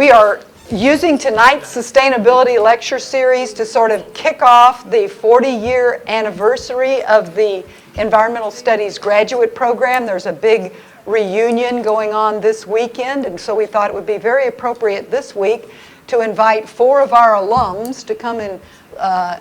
We are using tonight's sustainability lecture series to sort of kick off the 40-year anniversary of the Environmental Studies graduate program. There's a big reunion going on this weekend, and so we thought it would be very appropriate this week to invite 4 of our alums to come and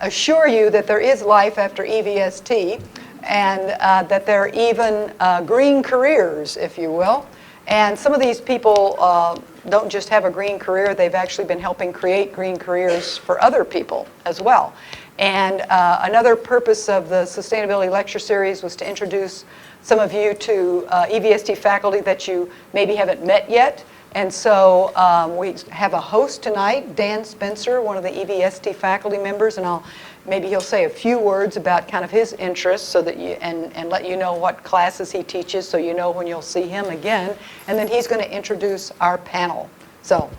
assure you that there is life after EVST and that there are even green careers, if you will. And some of these people don't just have a green career, they've actually been helping create green careers for other people as well. And another purpose of the Sustainability Lecture Series was to introduce some of you to EVST faculty that you maybe haven't met yet. And so we have a host tonight, Dan Spencer, one of the EVST faculty members, and maybe he'll say a few words about kind of his interests so that you, and let you know what classes he teaches so you know when you'll see him again. And then he's going to introduce our panel. So.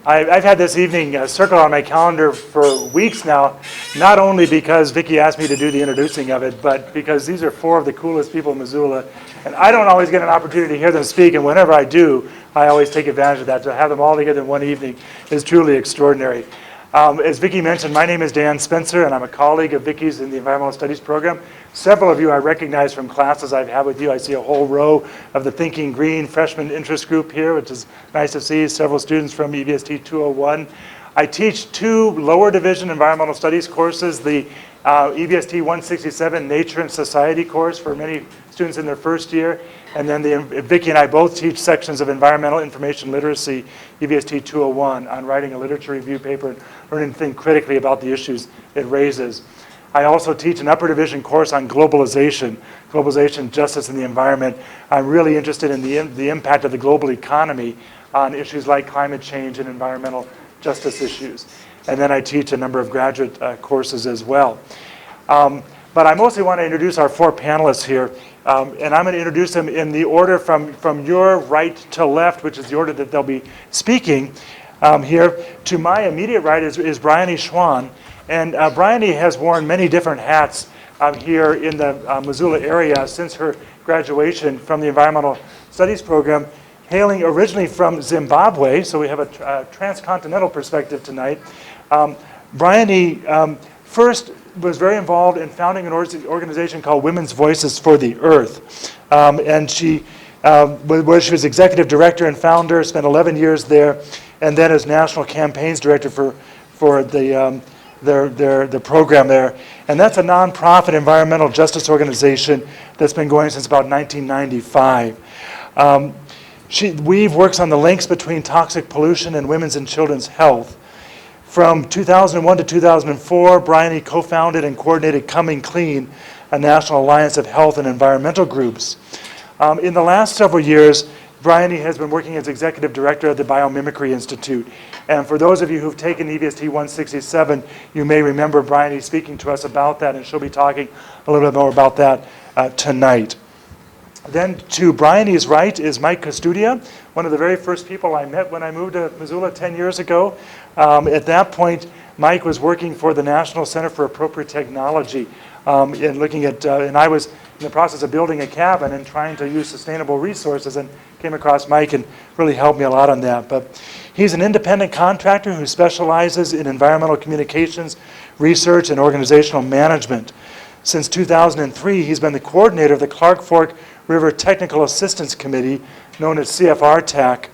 I've had this evening circled on my calendar for weeks now, not only because Vicki asked me to do the introducing of it, but because these are 4 of the coolest people in Missoula. And I don't always get an opportunity to hear them speak, and whenever I do, I always take advantage of that. To have them all together in one evening is truly extraordinary. As Vicki mentioned, my name is Dan Spencer, and I'm a colleague of Vicki's in the Environmental Studies program. Several of you I recognize from classes I've had with you. I see a whole row of the Thinking Green freshman interest group here, which is nice to see. Several students from EVST 201. I teach 2 lower division environmental studies courses, the EVST 167 Nature and Society course for many students in their first year, and then Vicki and I both teach sections of environmental information literacy, EVST 201, on writing a literature review paper and learning to think critically about the issues it raises. I also teach an upper division course on globalization, justice, and the environment. I'm really interested in the impact of the global economy on issues like climate change and environmental justice issues. And then I teach a number of graduate courses as well. But I mostly want to introduce our 4 panelists here. And I'm going to introduce them in the order from your right to left, which is the order that they'll be speaking here. To my immediate right is Bryony Schwan. And Bryony has worn many different hats here in the Missoula area since her graduation from the Environmental Studies program, hailing originally from Zimbabwe. So we have a transcontinental perspective tonight. Bryony first was very involved in founding an organization called Women's Voices for the Earth. And she was executive director and founder, spent 11 years there, and then as national campaigns director for the program there. And that's a nonprofit environmental justice organization that's been going since about 1995. WEAVE works on the links between toxic pollution and women's and children's health. From 2001 to 2004, Bryony co-founded and coordinated Coming Clean, a national alliance of health and environmental groups. In the last several years, Bryony has been working as executive director at the Biomimicry Institute. And for those of you who've taken EVST 167, you may remember Bryony speaking to us about that, and she'll be talking a little bit more about that tonight. Then to Bryony's right is Mike Custodia, one of the very first people I met when I moved to Missoula 10 years ago. At that point, Mike was working for the National Center for Appropriate Technology and looking at, and I was in the process of building a cabin and trying to use sustainable resources, and came across Mike and really helped me a lot on that. But he's an independent contractor who specializes in environmental communications, research, and organizational management. Since 2003, he's been the coordinator of the Clark Fork River Technical Assistance Committee, known as CFR-TAC,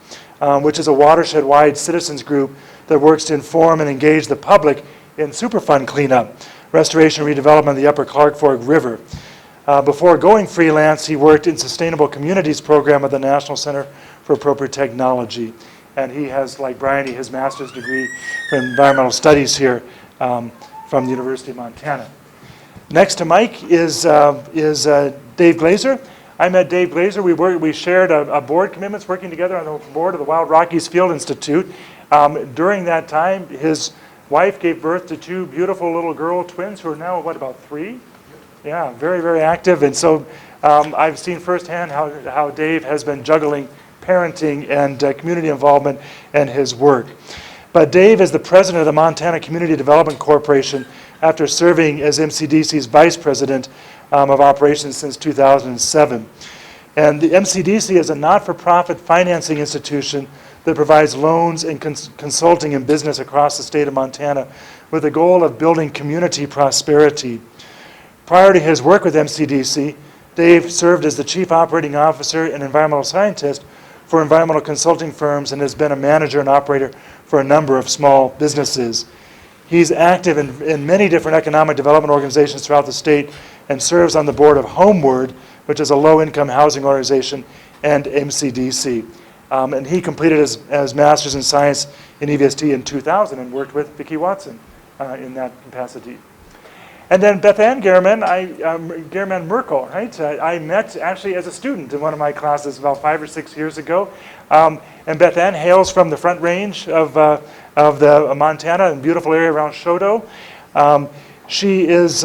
which is a watershed-wide citizens group that works to inform and engage the public in Superfund cleanup, restoration and redevelopment of the Upper Clark Fork River. Before going freelance, he worked in Sustainable Communities program at the National Center for Appropriate Technology. And he has, like Bryony, his master's degree in environmental studies here from the University of Montana. Next to Mike is Dave Glazer. I met Dave Glazer. We shared a board commitments working together on the board of the Wild Rockies Field Institute. During that time, his wife gave birth to 2 beautiful little girl twins who are now, about 3? Yeah, very, very active. And so I've seen firsthand how Dave has been juggling parenting and community involvement and his work. But Dave is the president of the Montana Community Development Corporation after serving as MCDC's vice president of operations since 2007. And the MCDC is a not-for-profit financing institution that provides loans and consulting and business across the state of Montana with the goal of building community prosperity. Prior to his work with MCDC, Dave served as the Chief Operating Officer and Environmental Scientist for environmental consulting firms and has been a manager and operator for a number of small businesses. He's active in many different economic development organizations throughout the state and serves on the board of Homeward, which is a low-income housing organization, and MCDC. And he completed his Master's in Science in EVST in 2000 and worked with Vicki Watson in that capacity. And then Beth Ann Gehrman Merkel, right? I met actually as a student in one of my classes about 5 or 6 years ago. And Beth Ann hails from the Front Range of the Montana, a beautiful area around Choteau. She is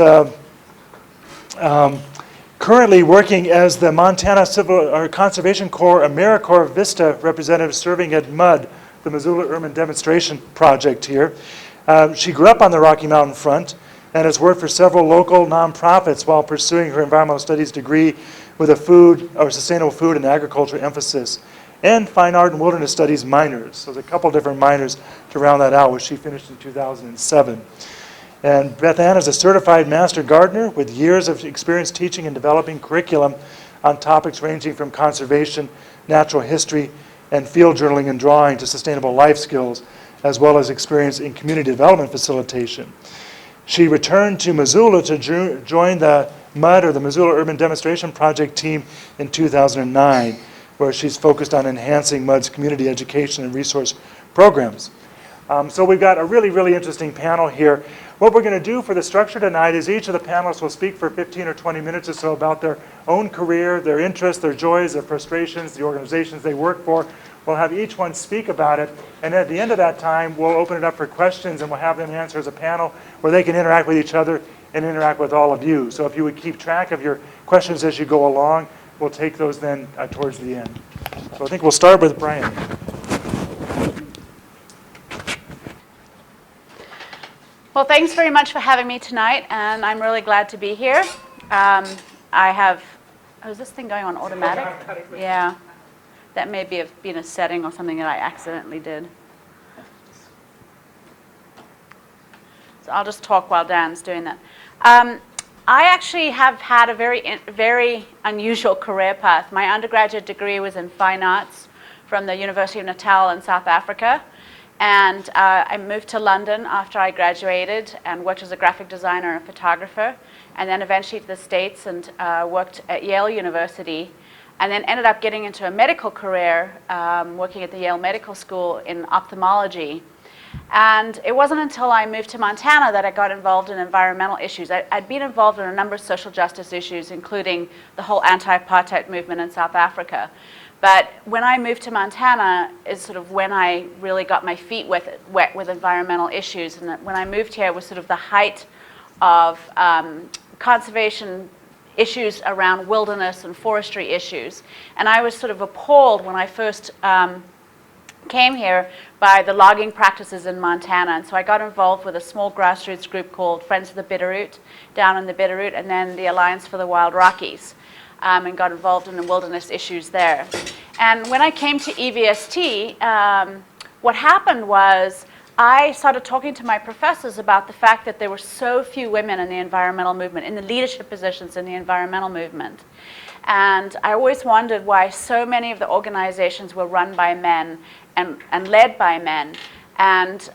currently working as the Montana Conservation Corps AmeriCorps Vista representative serving at MUD, the Missoula Urban Demonstration Project here. She grew up on the Rocky Mountain front and has worked for several local nonprofits while pursuing her environmental studies degree with a sustainable food and agriculture emphasis, and fine art and wilderness studies minors. So there's a couple different minors to round that out, which she finished in 2007. And Beth Ann is a certified master gardener with years of experience teaching and developing curriculum on topics ranging from conservation, natural history, and field journaling and drawing to sustainable life skills, as well as experience in community development facilitation. She returned to Missoula to join the MUD, or the Missoula Urban Demonstration Project team, in 2009, where she's focused on enhancing MUD's community education and resource programs. So we've got a really, really interesting panel here. What we're going to do for the structure tonight is each of the panelists will speak for 15 or 20 minutes or so about their own career, their interests, their joys, their frustrations, the organizations they work for. We'll have each one speak about it, and at the end of that time, we'll open it up for questions, and we'll have them answer as a panel where they can interact with each other and interact with all of you. So if you would keep track of your questions as you go along, we'll take those then towards the end. So I think we'll start with Brian. Well, thanks very much for having me tonight, and I'm really glad to be here. Is this thing going on automatic? Yeah. That may have been a setting or something that I accidentally did. So I'll just talk while Dan's doing that. I actually have had a very unusual career path. My undergraduate degree was in fine arts from the University of Natal in South Africa. And I moved to London after I graduated and worked as a graphic designer and photographer, and then eventually to the States and worked at Yale University, and then ended up getting into a medical career, working at the Yale Medical School in ophthalmology. And it wasn't until I moved to Montana that I got involved in environmental issues. I'd been involved in a number of social justice issues, including the whole anti-apartheid movement in South Africa. But when I moved to Montana is sort of when I really got my feet wet with environmental issues. And when I moved here, it was sort of the height of conservation issues around wilderness and forestry issues. And I was sort of appalled when I first came here by the logging practices in Montana. And so I got involved with a small grassroots group called Friends of the Bitterroot down in the Bitterroot, and then the Alliance for the Wild Rockies. And got involved in the wilderness issues there. And when I came to EVST, what happened was I started talking to my professors about the fact that there were so few women in the environmental movement, in the leadership positions in the environmental movement. And I always wondered why so many of the organizations were run by men and led by men. And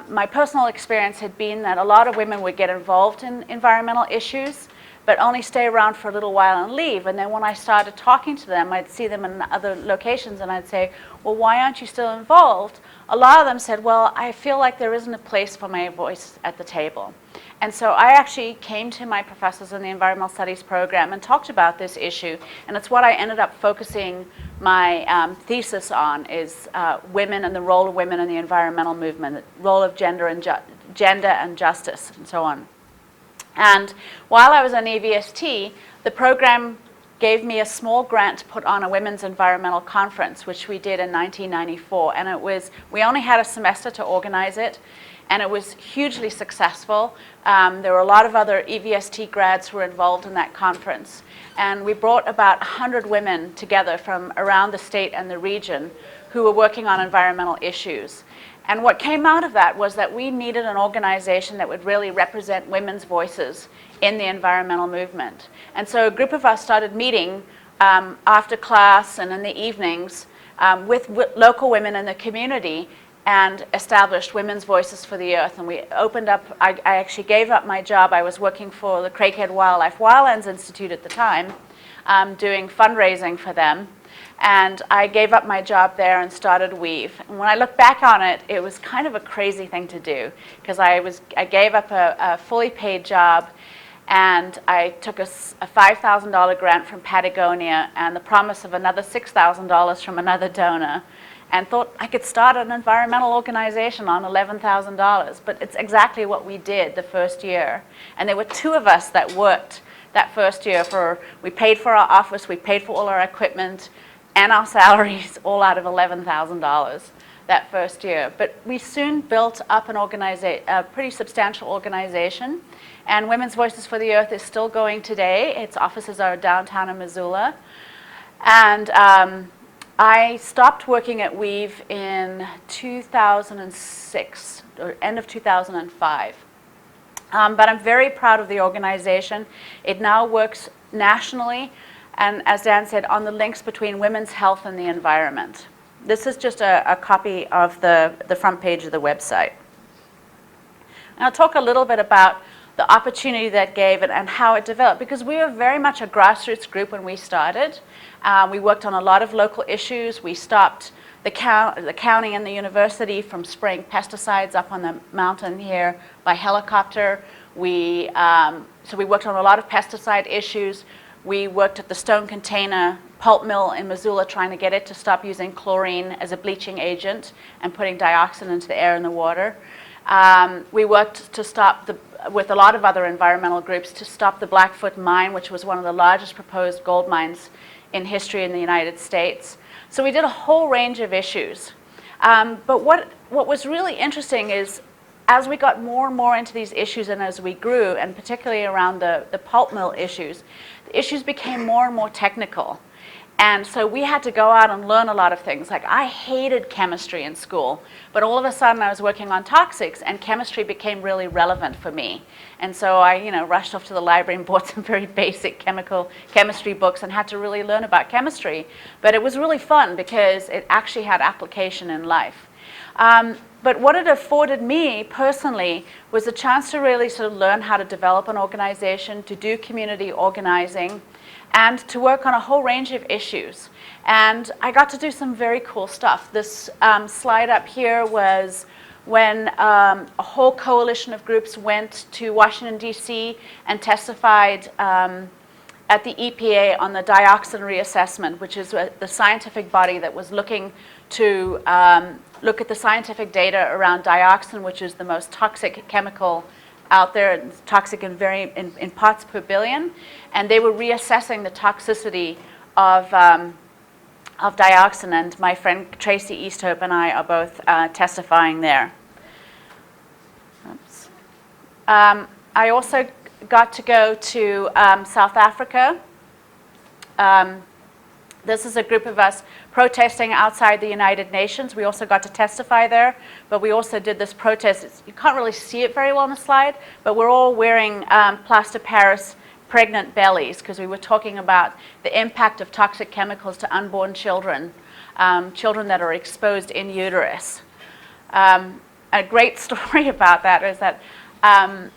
my personal experience had been that a lot of women would get involved in environmental issues, but only stay around for a little while and leave. And then when I started talking to them, I'd see them in other locations and I'd say, well, why aren't you still involved? A lot of them said, well, I feel like there isn't a place for my voice at the table. And so I actually came to my professors in the environmental studies program and talked about this issue. And it's what I ended up focusing my thesis on, is women and the role of women in the environmental movement, the role of gender and justice, and so on. And while I was on EVST, the program gave me a small grant to put on a women's environmental conference, which we did in 1994. And we only had a semester to organize it, and it was hugely successful. There were a lot of other EVST grads who were involved in that conference. And we brought about 100 women together from around the state and the region who were working on environmental issues. And what came out of that was that we needed an organization that would really represent women's voices in the environmental movement. And so a group of us started meeting after class and in the evenings with local women in the community and established Women's Voices for the Earth. And we opened up, I actually gave up my job. I was working for the Craighead Wildlands Institute at the time, doing fundraising for them. And I gave up my job there and started Weave. And when I look back on it, it was kind of a crazy thing to do, because I gave up a fully paid job, and I took a $5,000 grant from Patagonia and the promise of another $6,000 from another donor, and thought I could start an environmental organization on $11,000. But it's exactly what we did the first year. And there were 2 of us that worked that first year. We paid for our office, we paid for all our equipment, and our salaries, all out of $11,000 that first year. But we soon built up a pretty substantial organization. And Women's Voices for the Earth is still going today. Its offices are downtown in Missoula. And I stopped working at Weave in 2006, or end of 2005. But I'm very proud of the organization. It now works nationally, and as Dan said, on the links between women's health and the environment. This is just a copy of the front page of the website. And I'll talk a little bit about the opportunity that gave and how it developed, because we were very much a grassroots group when we started. We worked on a lot of local issues. We stopped the county and the university from spraying pesticides up on the mountain here by helicopter. So we worked on a lot of pesticide issues. We worked at the Stone Container pulp mill in Missoula, trying to get it to stop using chlorine as a bleaching agent and putting dioxin into the air and the water. We worked with a lot of other environmental groups to stop the Blackfoot mine, which was one of the largest proposed gold mines in history in the United States. So we did a whole range of issues. But what was really interesting is, as we got more and more into these issues and as we grew, and particularly around the pulp mill issues, the issues became more and more technical. And so we had to go out and learn a lot of things. Like, I hated chemistry in school, but all of a sudden I was working on toxics, and chemistry became really relevant for me. And so I rushed off to the library and bought some very basic chemistry books and had to really learn about chemistry. But it was really fun because it actually had application in life. But what it afforded me personally was a chance to really sort of learn how to develop an organization, to do community organizing, and to work on a whole range of issues. And I got to do some very cool stuff. This slide up here was when a whole coalition of groups went to Washington, D.C. and testified at the EPA on the dioxin reassessment, which is the scientific body that was looking to look at the scientific data around dioxin, which is the most toxic chemical out there. It's toxic in parts per billion, and they were reassessing the toxicity of dioxin. And my friend Tracy Easthope and I are both testifying there. Oops. I also got to go to South Africa. This is a group of us protesting outside the United Nations. We also got to testify there, but we also did this protest. You can't really see it very well on the slide, but we're all wearing plaster Paris pregnant bellies, because we were talking about the impact of toxic chemicals to unborn children, children that are exposed in uterus. A great story about that is that I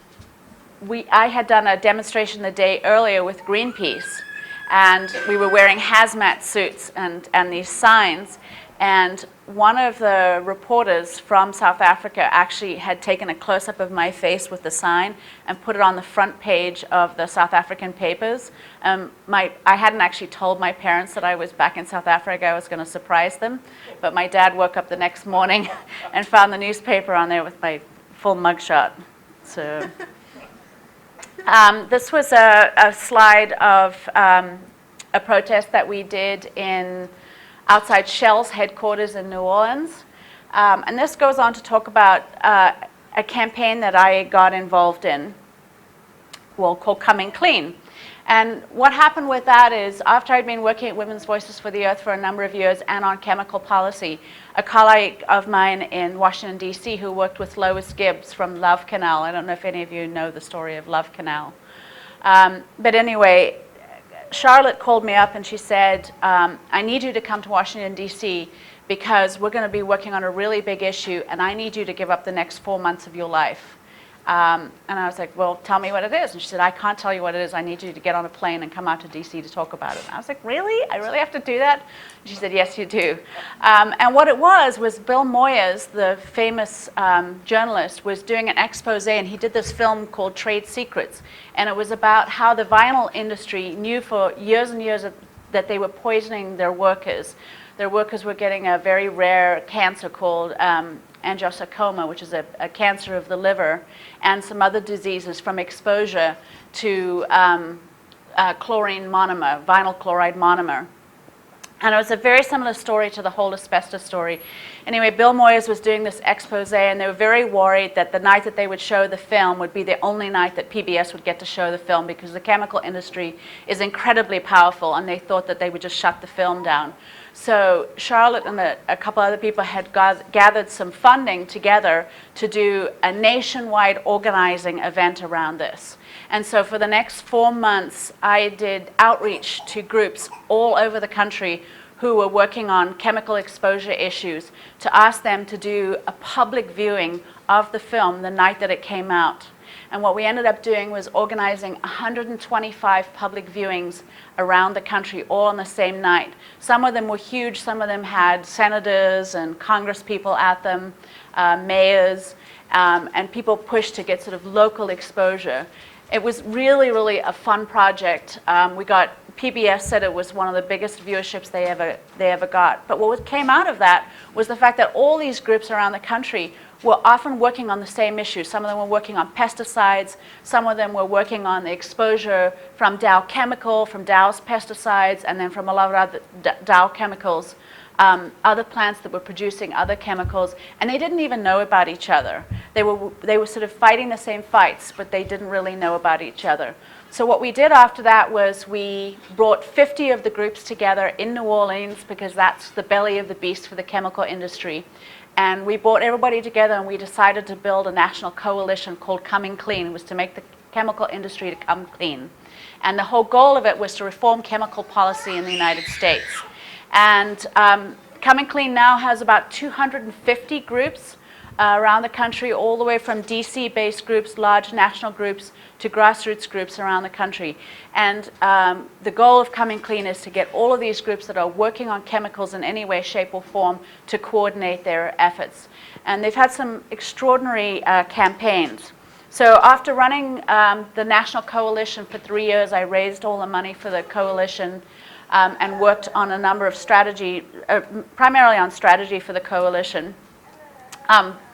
had done a demonstration the day earlier with Greenpeace, and we were wearing hazmat suits and these signs, and one of the reporters from South Africa actually had taken a close-up of my face with the sign and put it on the front page of the South African papers. I hadn't actually told my parents that I was back in South Africa. I was going to surprise them, but my dad woke up the next morning and found the newspaper on there with my full mugshot. So this was a slide of a protest that we did outside Shell's headquarters in New Orleans. And this goes on to talk about a campaign that I got involved in, called Coming Clean. And what happened with that is, after I'd been working at Women's Voices for the Earth for a number of years and on chemical policy, a colleague of mine in Washington, D.C., who worked with Lois Gibbs from Love Canal. I don't know if any of you know the story of Love Canal. But anyway, Charlotte called me up and she said, I need you to come to Washington, D.C., because we're going to be working on a really big issue, and I need you to give up the next 4 months of your life. And I was like, well, tell me what it is. And she said, I can't tell you what it is. I need you to get on a plane and come out to D.C. to talk about it. And I was like, really? I really have to do that? And she said, yes, you do. And what it was Bill Moyers, the famous journalist, was doing an expose, and he did this film called Trade Secrets. And it was about how the vinyl industry knew for years and years that they were poisoning their workers. Their workers were getting a very rare cancer called angiosarcoma, which is a cancer of the liver, and some other diseases from exposure to chlorine monomer, vinyl chloride monomer. And it was a very similar story to the whole asbestos story. Anyway, Bill Moyers was doing this expose, and they were very worried that the night that they would show the film would be the only night that PBS would get to show the film, because the chemical industry is incredibly powerful, and they thought that they would just shut the film down. So Charlotte and a couple other people had gathered some funding together to do a nationwide organizing event around this. And so for the next 4 months, I did outreach to groups all over the country who were working on chemical exposure issues to ask them to do a public viewing of the film the night that it came out. And what we ended up doing was organizing 125 public viewings around the country, all on the same night. Some of them were huge. Some of them had senators and congresspeople at them, mayors, and people pushed to get sort of local exposure. It was really, really a fun project. PBS said it was one of the biggest viewerships they ever got. But what came out of that was the fact that all these groups around the country were often working on the same issues. Some of them were working on pesticides. Some of them were working on the exposure from Dow Chemical, from Dow's pesticides, and then from a lot of other Dow chemicals, other plants that were producing other chemicals, and they didn't even know about each other. They were sort of fighting the same fights, but they didn't really know about each other. So what we did after that was we brought 50 of the groups together in New Orleans, because that's the belly of the beast for the chemical industry. And we brought everybody together, and we decided to build a national coalition called Coming Clean. It was to make the chemical industry to come clean. And the whole goal of it was to reform chemical policy in the United States. And Coming Clean now has about 250 groups around the country, all the way from DC-based groups, large national groups, to grassroots groups around the country. And the goal of Coming Clean is to get all of these groups that are working on chemicals in any way, shape, or form to coordinate their efforts. And they've had some extraordinary campaigns. So after running the National Coalition for 3 years, I raised all the money for the coalition and worked on a number of strategy, primarily on strategy for the coalition.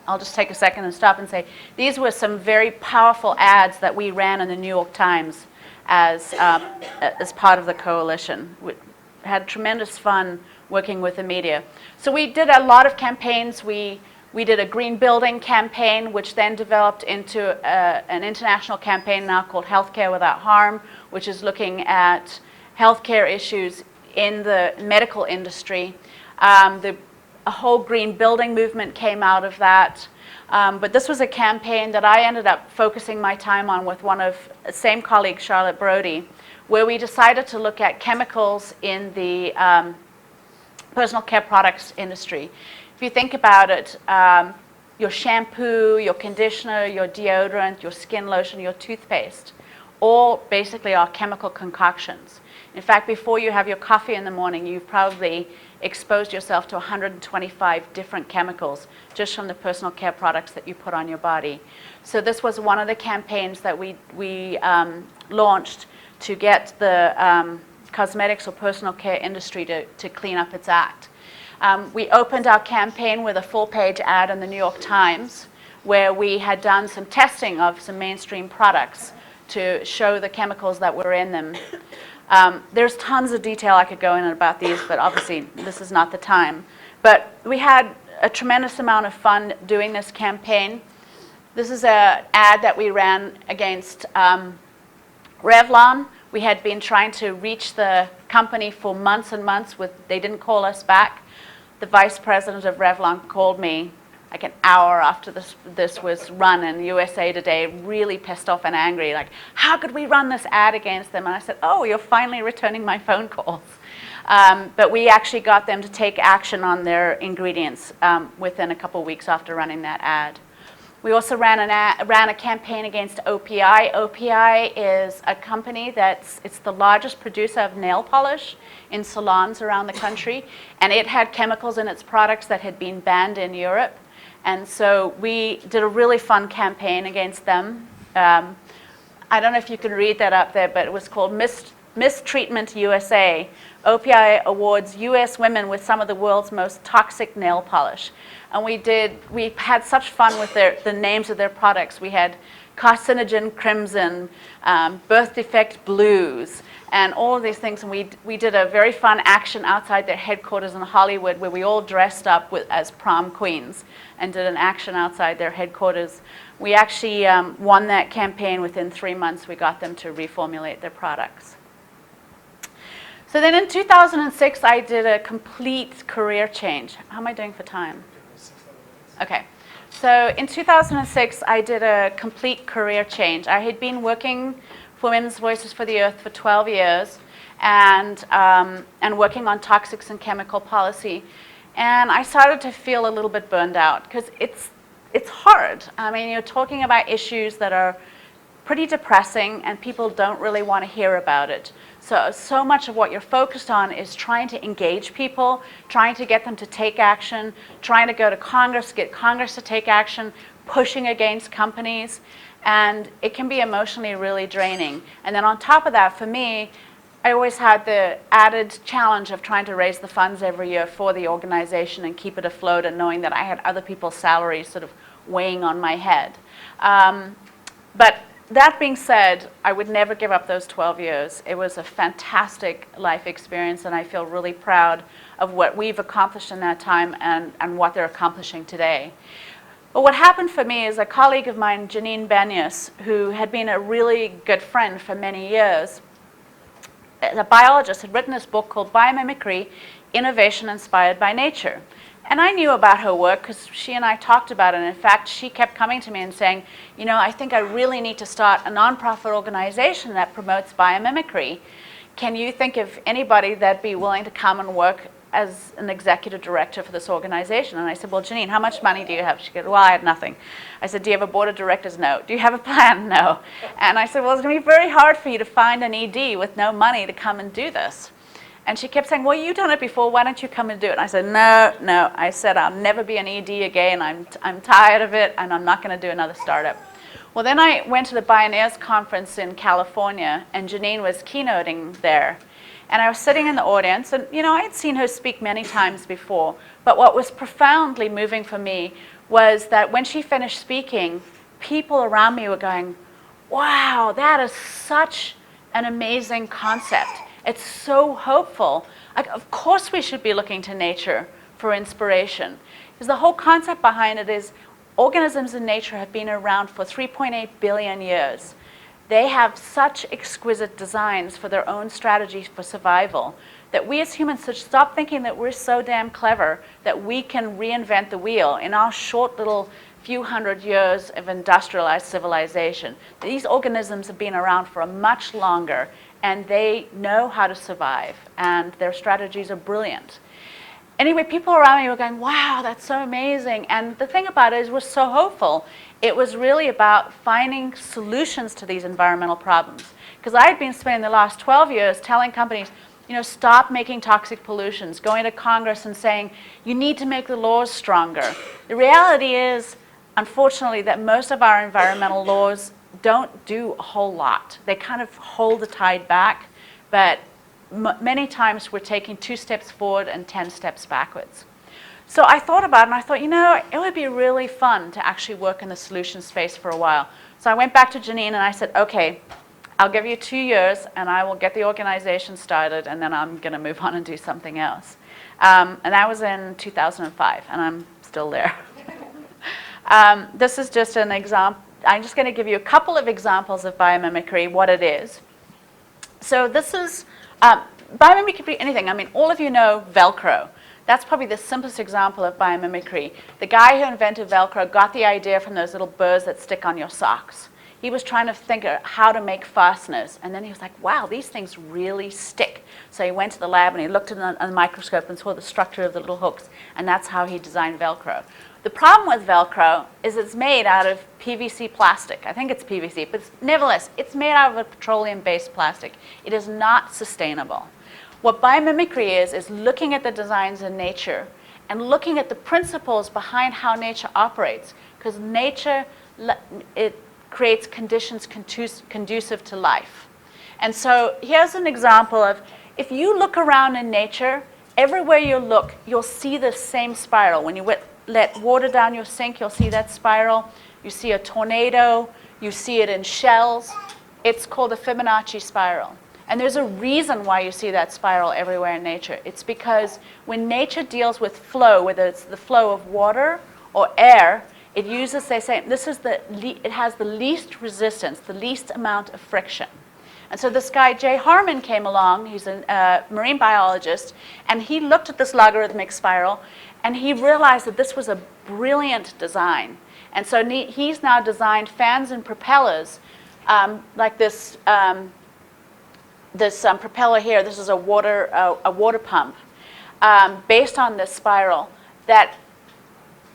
I'll just take a second and stop and say, these were some very powerful ads that we ran in the New York Times as part of the coalition. We had tremendous fun working with the media. So we did a lot of campaigns. We did a green building campaign, which then developed into an international campaign now called Healthcare Without Harm, which is looking at healthcare issues in the medical industry. A whole green building movement came out of that. But this was a campaign that I ended up focusing my time on with one of the same colleague, Charlotte Brody, where we decided to look at chemicals in the personal care products industry. If you think about it, your shampoo, your conditioner, your deodorant, your skin lotion, your toothpaste, all basically are chemical concoctions. In fact, before you have your coffee in the morning, you've probably exposed yourself to 125 different chemicals just from the personal care products that you put on your body. So this was one of the campaigns that we launched to get the cosmetics or personal care industry to clean up its act. We opened our campaign with a full-page ad in the New York Times, where we had done some testing of some mainstream products to show the chemicals that were in them. There's tons of detail I could go in about these, but obviously this is not the time. But we had a tremendous amount of fun doing this campaign. This is an ad that we ran against Revlon. We had been trying to reach the company for months and months. They didn't call us back. The vice president of Revlon called me like an hour after this was run in USA Today, really pissed off and angry, like, how could we run this ad against them? And I said, oh, you're finally returning my phone calls. But we actually got them to take action on their ingredients within a couple weeks after running that ad. We also ran a campaign against OPI. OPI is a company it's the largest producer of nail polish in salons around the country, and it had chemicals in its products that had been banned in Europe. And so we did a really fun campaign against them. I don't know if you can read that up there, but it was called Mistreatment USA. OPI awards US women with some of the world's most toxic nail polish. And we had such fun with the names of their products. We had carcinogen crimson, birth defect blues, and all of these things. And we did a very fun action outside their headquarters in Hollywood where we all dressed up as prom queens and did an action outside their headquarters. We actually won that campaign within 3 months. We got them to reformulate their products. So then in 2006, I did a complete career change. How am I doing for time? Okay. So in 2006, I did a complete career change. I had been working for Women's Voices for the Earth for 12 years and working on toxics and chemical policy. And I started to feel a little bit burned out because it's hard. I mean, you're talking about issues that are pretty depressing and people don't really want to hear about it. So much of what you're focused on is trying to engage people, trying to get them to take action, trying to go to Congress, get Congress to take action, pushing against companies, and it can be emotionally really draining. And then on top of that, for me, I always had the added challenge of trying to raise the funds every year for the organization and keep it afloat, and knowing that I had other people's salaries sort of weighing on my head. But that being said, I would never give up those 12 years. It was a fantastic life experience, and I feel really proud of what we've accomplished in that time and what they're accomplishing today. But what happened for me is a colleague of mine, Janine Benyus, who had been a really good friend for many years, a biologist, had written this book called Biomimicry, Innovation Inspired by Nature. And I knew about her work because she and I talked about it. And in fact, she kept coming to me and saying, you know, I think I really need to start a nonprofit organization that promotes biomimicry. Can you think of anybody that'd be willing to come and work as an executive director for this organization? And I said, well, Janine, how much money do you have? She goes, well, I had nothing. I said, do you have a board of directors? No. Do you have a plan? No. And I said, well, it's going to be very hard for you to find an ED with no money to come and do this. And she kept saying, well, you've done it before. Why don't you come and do it? And I said, no. I said, I'll never be an ED again. I'm tired of it, and I'm not going to do another startup. Well, then I went to the Bioneers Conference in California, and Janine was keynoting there. And I was sitting in the audience, and, you know, I had seen her speak many times before. But what was profoundly moving for me was that when she finished speaking, people around me were going, wow, that is such an amazing concept. It's so hopeful. Like, of course we should be looking to nature for inspiration. Because the whole concept behind it is organisms in nature have been around for 3.8 billion years. They have such exquisite designs for their own strategies for survival that we as humans should stop thinking that we're so damn clever that we can reinvent the wheel in our short little few hundred years of industrialized civilization. These organisms have been around for much longer, and they know how to survive, and their strategies are brilliant. Anyway, people around me were going, wow, that's so amazing. And the thing about it is we're so hopeful. It was really about finding solutions to these environmental problems. Because I had been spending the last 12 years telling companies, you know, stop making toxic pollutions, going to Congress and saying, you need to make the laws stronger. The reality is, unfortunately, that most of our environmental laws don't do a whole lot. They kind of hold the tide back, but many times we're taking 2 steps forward and 10 steps backwards. So I thought about it, and I thought, you know, it would be really fun to actually work in the solution space for a while. So I went back to Janine and I said, okay, I'll give you 2 years, and I will get the organization started, and then I'm going to move on and do something else. And that was in 2005, and I'm still there. This is just an example. I'm just going to give you a couple of examples of biomimicry, what it is. So this is, biomimicry could be anything. I mean, all of you know Velcro. That's probably the simplest example of biomimicry. The guy who invented Velcro got the idea from those little burrs that stick on your socks. He was trying to think of how to make fasteners, and then he was like, wow, these things really stick. So he went to the lab and he looked at the microscope and saw the structure of the little hooks, and that's how he designed Velcro. The problem with Velcro is it's made out of PVC plastic. I think it's PVC, but nevertheless, it's made out of a petroleum-based plastic. It is not sustainable. What biomimicry is looking at the designs in nature and looking at the principles behind how nature operates, because nature, it creates conditions conducive to life. And so here's an example of, if you look around in nature, everywhere you look, you'll see the same spiral. When you let water down your sink, you'll see that spiral. You see a tornado, you see it in shells. It's called a Fibonacci spiral. And there's a reason why you see that spiral everywhere in nature. It's because when nature deals with flow, whether it's the flow of water or air, it uses, they say, it has the least resistance, the least amount of friction. And so this guy, Jay Harmon, came along. He's a marine biologist, and he looked at this logarithmic spiral, and he realized that this was a brilliant design. And so he's now designed fans and propellers like this, propeller here. This is a water pump based on this spiral that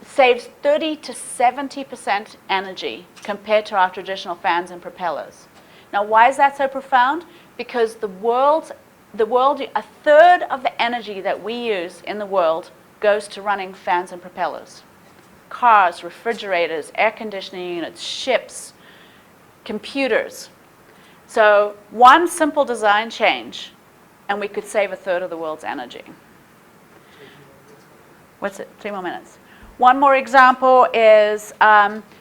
saves 30 to 70% energy compared to our traditional fans and propellers. Now, why is that so profound? Because a third of the energy that we use in the world goes to running fans and propellers. Cars, refrigerators, air conditioning units, ships, computers. So one simple design change, and we could save a third of the world's energy. What's it? 3 more minutes. One more example is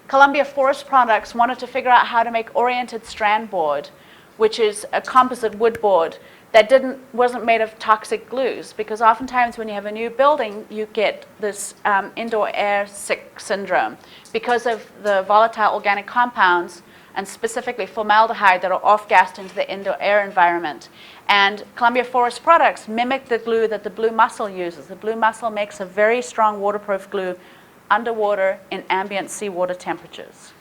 Columbia Forest Products wanted to figure out how to make oriented strand board, which is a composite wood board that wasn't made of toxic glues, because oftentimes when you have a new building, you get this indoor air sick syndrome because of the volatile organic compounds, and specifically formaldehyde, that are off-gassed into the indoor air environment. And Columbia Forest Products mimic the glue that the blue mussel uses. The blue mussel makes a very strong waterproof glue underwater in ambient seawater temperatures.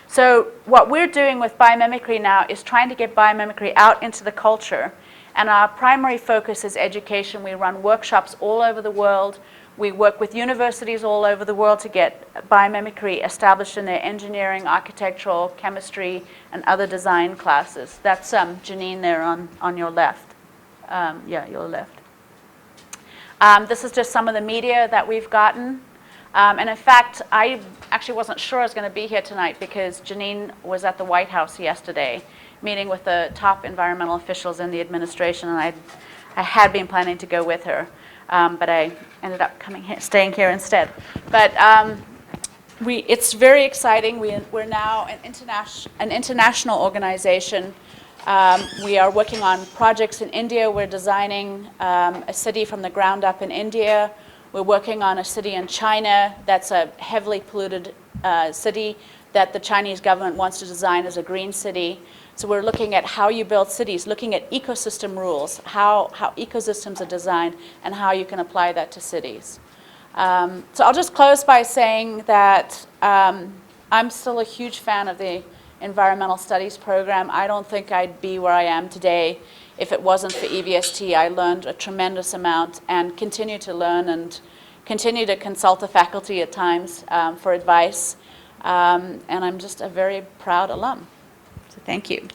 So what we're doing with biomimicry now is trying to get biomimicry out into the culture. And our primary focus is education. We run workshops all over the world. We work with universities all over the world to get biomimicry established in their engineering, architectural, chemistry, and other design classes. That's Janine there on your left. Yeah, your left. This is just some of the media that we've gotten. And in fact, I actually wasn't sure I was going to be here tonight because Janine was at the White House yesterday meeting with the top environmental officials in the administration, and I had been planning to go with her. But I ended up staying here instead. But it's very exciting. We're now an international organization. We are working on projects in India. We're designing a city from the ground up in India. We're working on a city in China that's a heavily polluted city that the Chinese government wants to design as a green city. So we're looking at how you build cities, looking at ecosystem rules, how ecosystems are designed, and how you can apply that to cities. So I'll just close by saying that I'm still a huge fan of the environmental studies program. I don't think I'd be where I am today if it wasn't for EVST. I learned a tremendous amount and continue to learn and continue to consult the faculty at times for advice. And I'm just a very proud alum. So thank you.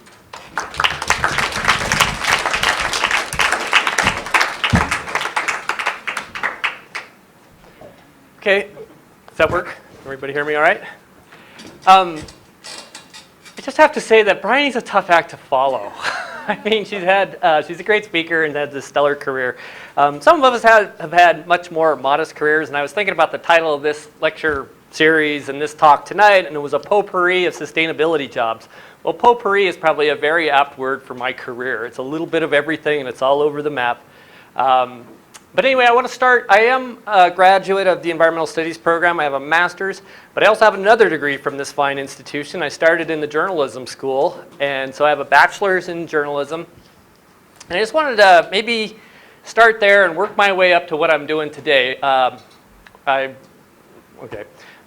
Okay, does that work? Everybody hear me all right? I just have to say that Bryony's a tough act to follow. I mean, she's a great speaker and has a stellar career. Some of us have had much more modest careers, and I was thinking about the title of this lecture series and this talk tonight, and it was a potpourri of sustainability jobs. Well, potpourri is probably a very apt word for my career. It's a little bit of everything, and it's all over the map. But anyway, I want to start. I am a graduate of the Environmental Studies program. I have a master's, but I also have another degree from this fine institution. I started in the journalism school, and so I have a bachelor's in journalism. And I just wanted to maybe start there and work my way up to what I'm doing today.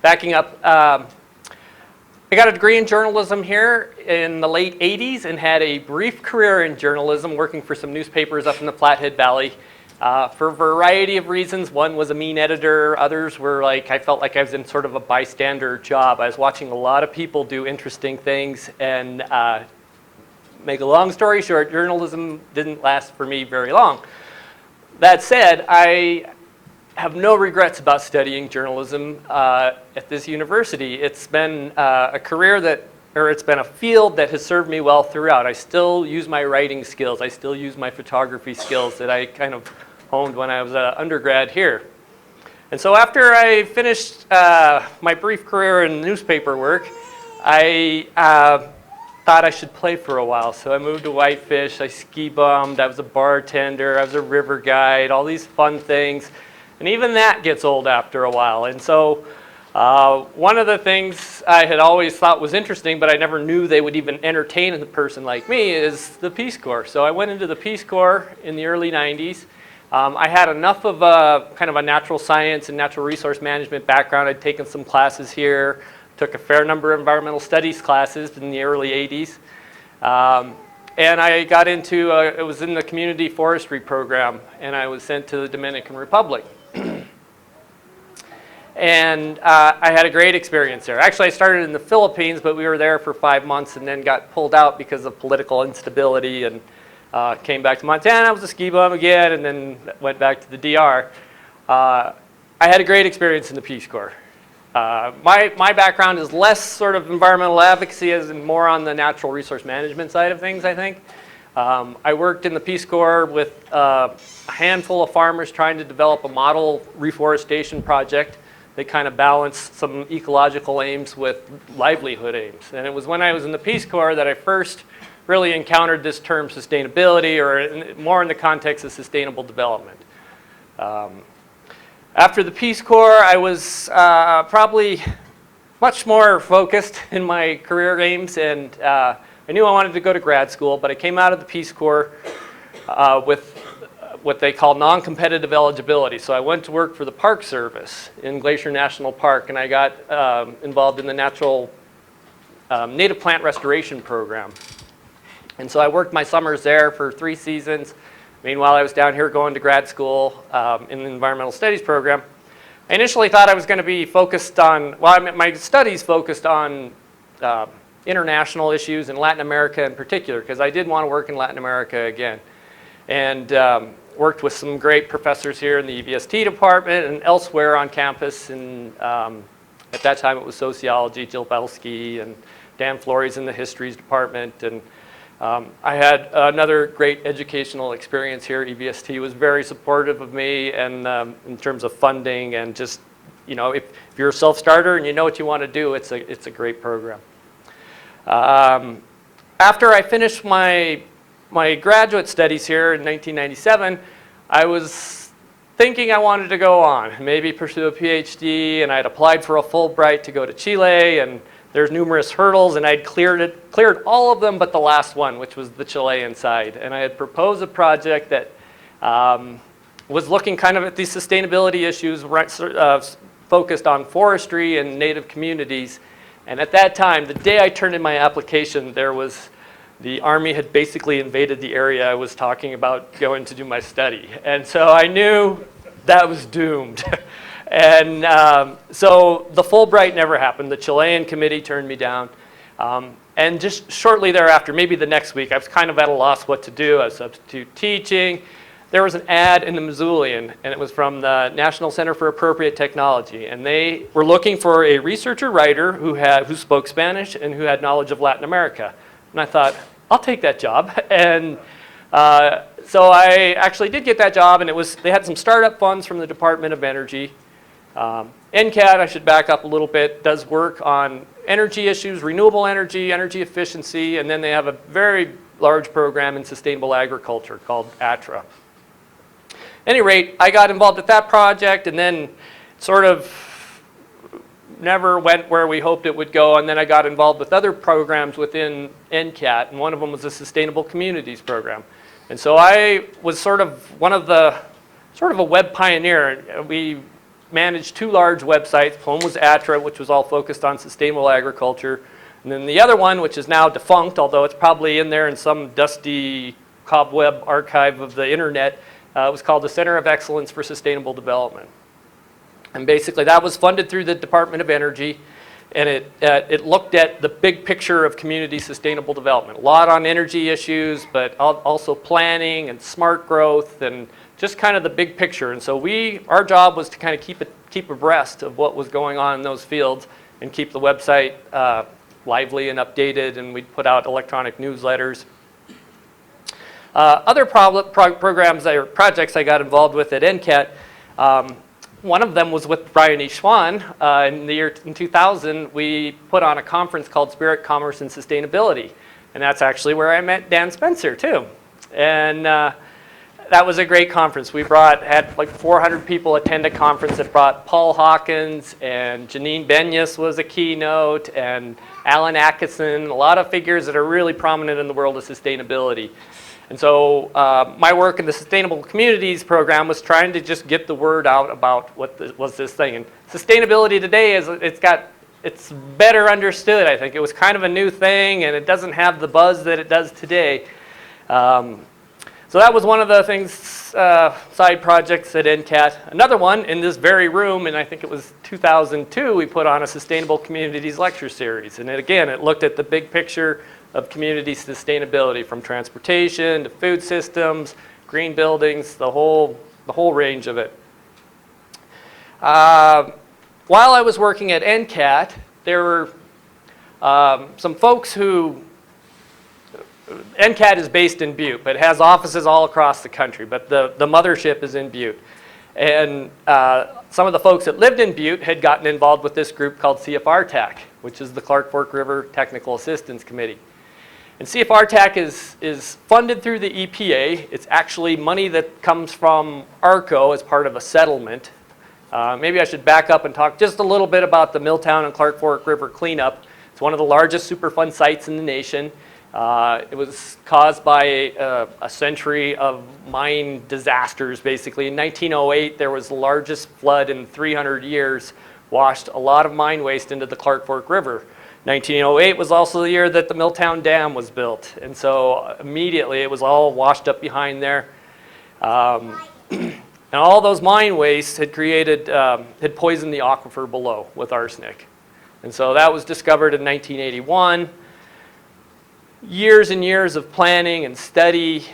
Backing up. I got a degree in journalism here in the late 80s and had a brief career in journalism working for some newspapers up in the Flathead Valley. For a variety of reasons. One was a mean editor. Others were like, I felt like I was in sort of a bystander job. I was watching a lot of people do interesting things, and make a long story short, journalism didn't last for me very long. That said, I have no regrets about studying journalism at this university. It's been a career it's been a field that has served me well throughout. I still use my writing skills. I still use my photography skills that I kind of honed when I was an undergrad here. And so after I finished my brief career in newspaper work, I thought I should play for a while. So I moved to Whitefish, I ski bummed, I was a bartender, I was a river guide, all these fun things. And even that gets old after a while. And so one of the things I had always thought was interesting, but I never knew they would even entertain a person like me, is the Peace Corps. So I went into the Peace Corps in the early 90s. I had enough of a kind of a natural science and natural resource management background. I'd taken some classes here, took a fair number of environmental studies classes in the early 80s. And I got into, it was in the community forestry program, and I was sent to the Dominican Republic. And I had a great experience there. Actually, I started in the Philippines, but we were there for 5 months and then got pulled out because of political instability, and came back to Montana. I was a ski bum again, and then went back to the DR. I had a great experience in the Peace Corps. My background is less sort of environmental advocacy, as in more on the natural resource management side of things, I think. I worked in the Peace Corps with a handful of farmers trying to develop a model reforestation project. They kind of balanced some ecological aims with livelihood aims. And it was when I was in the Peace Corps that I first really encountered this term sustainability, or more in the context of sustainable development. After the Peace Corps, I was probably much more focused in my career aims, and I knew I wanted to go to grad school, but I came out of the Peace Corps with what they call non-competitive eligibility. So I went to work for the Park Service in Glacier National Park, and I got involved in the natural native plant restoration program. And so I worked my summers there for 3 seasons. Meanwhile, I was down here going to grad school in the environmental studies program. I initially thought I was going to be focused on, my studies focused on international issues in Latin America in particular, because I did want to work in Latin America again. And worked with some great professors here in the EVST department and elsewhere on campus. And at that time it was sociology, Jill Belsky and Dan Flores in the histories department. And I had another great educational experience here. EVST was very supportive of me, and in terms of funding, and just, you know, if you're a self-starter and you know what you want to do, it's a great program. After I finished my graduate studies here in 1997, I was thinking I wanted to go on, maybe pursue a PhD, and I had applied for a Fulbright to go to Chile, and there's numerous hurdles, and I'd cleared all of them but the last one, which was the Chilean side. And I had proposed a project that was looking kind of at these sustainability issues, focused on forestry and native communities. And at that time, the day I turned in my application, the Army had basically invaded the area I was talking about going to do my study. And so I knew that was doomed. And so the Fulbright never happened. The Chilean committee turned me down. And just shortly thereafter, maybe the next week, I was kind of at a loss what to do. I was substitute teaching. There was an ad in the Missoulian, and it was from the National Center for Appropriate Technology. And they were looking for a researcher-writer who spoke Spanish and who had knowledge of Latin America. And I thought, I'll take that job. And so I actually did get that job, and they had some startup funds from the Department of Energy. NCAT, I should back up a little bit, does work on energy issues, renewable energy, energy efficiency, and then they have a very large program in sustainable agriculture called ATRA. At any rate, I got involved with that project and then sort of never went where we hoped it would go, and then I got involved with other programs within NCAT, and one of them was the Sustainable Communities Program. And so I was sort of a web pioneer. We managed 2 large websites. One was ATRA, which was all focused on sustainable agriculture, and then the other one, which is now defunct, although it's probably in there in some dusty cobweb archive of the internet, was called the Center of Excellence for Sustainable Development. And basically that was funded through the Department of Energy, and it looked at the big picture of community sustainable development. A lot on energy issues, but also planning and smart growth and just kind of the big picture. And so our job was to kind of keep abreast of what was going on in those fields and keep the website lively and updated, and we'd put out electronic newsletters. Other programs or projects I got involved with at NCAT, one of them was with Brian E. Schwan. In 2000, we put on a conference called Spirit, Commerce, and Sustainability. And that's actually where I met Dan Spencer, too. And that was a great conference. We had like 400 people attend a conference that brought Paul Hawkins, and Janine Benyus was a keynote, and Alan Atkinson, a lot of figures that are really prominent in the world of sustainability. And so my work in the Sustainable Communities Program was trying to just get the word out about what was this thing. And sustainability today it's better understood, I think. It was kind of a new thing, and it doesn't have the buzz that it does today. So that was one of the things, side projects at NCAT. Another one in this very room, and I think it was 2002, we put on a Sustainable Communities lecture series. And it looked at the big picture of community sustainability, from transportation to food systems, green buildings, the whole range of it. While I was working at NCAT, there were some folks who, NCAT is based in Butte, but it has offices all across the country, but the mothership is in Butte. And some of the folks that lived in Butte had gotten involved with this group called CFR-TAC, which is the Clark Fork River Technical Assistance Committee. And CFR-TAC is funded through the EPA. It's actually money that comes from ARCO as part of a settlement. Maybe I should back up and talk just a little bit about the Milltown and Clark Fork River cleanup. It's one of the largest Superfund sites in the nation. It was caused by a century of mine disasters, basically. In 1908, there was the largest flood in 300 years, washed a lot of mine waste into the Clark Fork River. 1908 was also the year that the Milltown Dam was built, and so immediately it was all washed up behind there. And all those mine wastes had poisoned the aquifer below with arsenic. And so that was discovered in 1981. Years and years of planning and study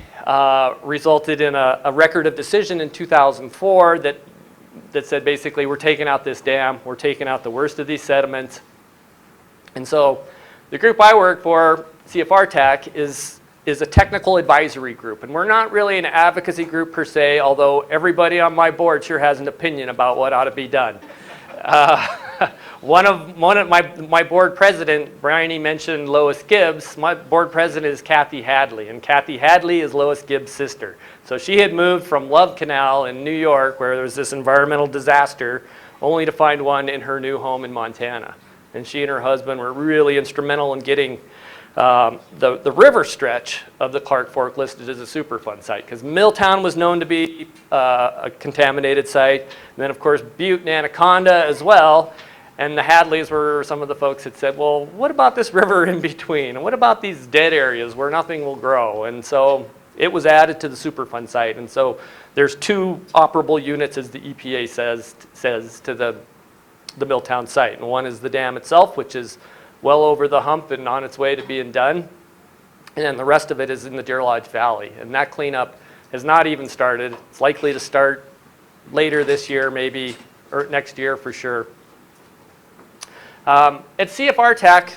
resulted in a record of decision in 2004 that said basically, we're taking out this dam, we're taking out the worst of these sediments. And so the group I work for, CFR-TAC, is a technical advisory group. And we're not really an advocacy group per se, although everybody on my board sure has an opinion about what ought to be done. One of my board president, Bryony, mentioned Lois Gibbs. My board president is Kathy Hadley, and Kathy Hadley is Lois Gibbs' sister. So she had moved from Love Canal in New York, where there was this environmental disaster, only to find one in her new home in Montana. And she and her husband were really instrumental in getting the river stretch of the Clark Fork listed as a Superfund site, because Milltown was known to be a contaminated site, and then of course Butte and Anaconda as well. And the Hadleys were some of the folks that said, well, what about this river in between? And what about these dead areas where nothing will grow? And so it was added to the Superfund site. And so there's 2 operable units, as the EPA says to the Milltown site. And one is the dam itself, which is well over the hump and on its way to being done. And then the rest of it is in the Deer Lodge Valley. And that cleanup has not even started. It's likely to start later this year, maybe, or next year for sure. At CFR-TAC,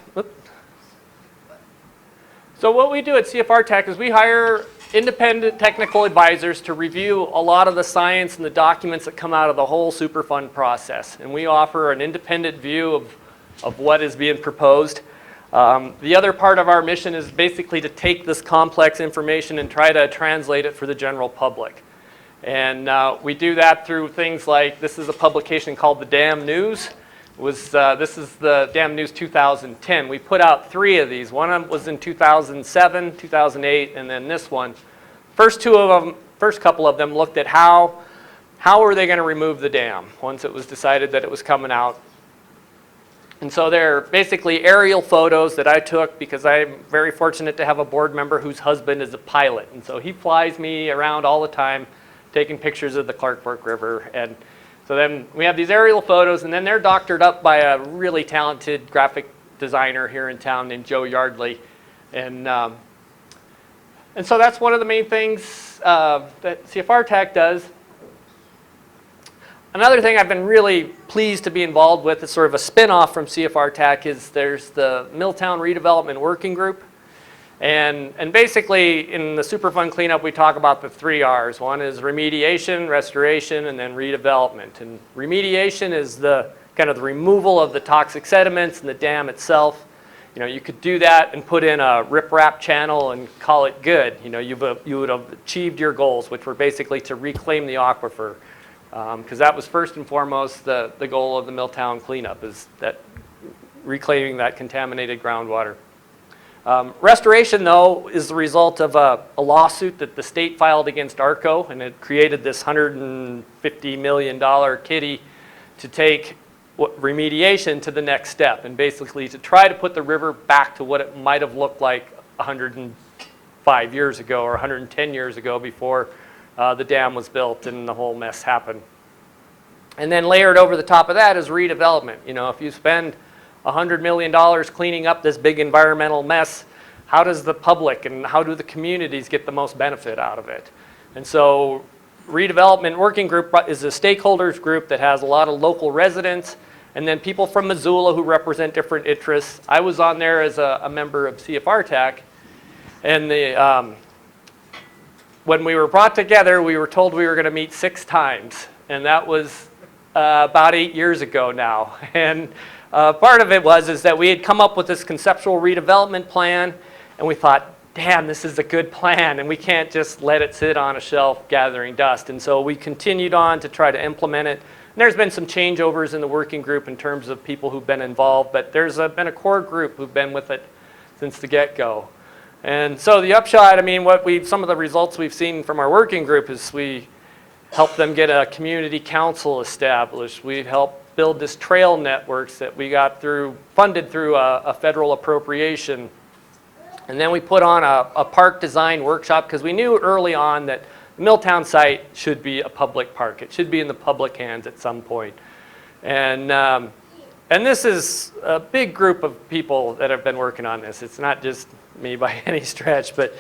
so what we do at CFR-TAC is we hire independent technical advisors to review a lot of the science and the documents that come out of the whole Superfund process. And we offer an independent view of what is being proposed. The other part of our mission is basically to take this complex information and try to translate it for the general public. And we do that through things like, this is a publication called The Dam News. This is the Dam News 2010. We put out 3 of these. One was in 2007, 2008, and then this one. First couple of them looked at how are they going to remove the dam once it was decided that it was coming out. And so they're basically aerial photos that I took because I'm very fortunate to have a board member whose husband is a pilot. And so he flies me around all the time taking pictures of the Clark Fork River. And so then we have these aerial photos, and then they're doctored up by a really talented graphic designer here in town named Joe Yardley. And so that's one of the main things that CFR TAC does. Another thing I've been really pleased to be involved with, is sort of a spin-off from CFR TAC, is there's the Milltown Redevelopment Working Group. And basically, in the Superfund cleanup, we talk about the 3 R's. One is remediation, restoration, and then redevelopment. And remediation is the kind of the removal of the toxic sediments in the dam itself. You know, you could do that and put in a riprap channel and call it good. You know, you would have achieved your goals, which were basically to reclaim the aquifer. Because that was first and foremost the goal of the Milltown cleanup, is that reclaiming that contaminated groundwater. Restoration, though, is the result of a lawsuit that the state filed against ARCO, and it created this $150 million kitty to take remediation to the next step, and basically to try to put the river back to what it might have looked like 105 years ago or 110 years ago before the dam was built and the whole mess happened. And then layered over the top of that is redevelopment. You know, if you spend $100 million cleaning up this big environmental mess, how does the public and how do the communities get the most benefit out of it? And so Redevelopment Working Group is a stakeholders group that has a lot of local residents and then people from Missoula who represent different interests. I was on there as a member of CFR TAC, and when we were brought together, we were told we were going to meet 6 times, and that was about 8 years ago now. And part of it is that we had come up with this conceptual redevelopment plan, and we thought, damn, this is a good plan, and we can't just let it sit on a shelf gathering dust. And so we continued on to try to implement it. And there's been some changeovers in the working group in terms of people who've been involved, but there's been a core group who've been with it since the get-go. And so the upshot, I mean, some of the results we've seen from our working group is we helped them get a community council established. We helped build this trail networks that we got funded through a federal appropriation. And then we put on a park design workshop because we knew early on that the Milltown site should be a public park. It should be in the public hands at some point. And this is a big group of people that have been working on this. It's not just me by any stretch, but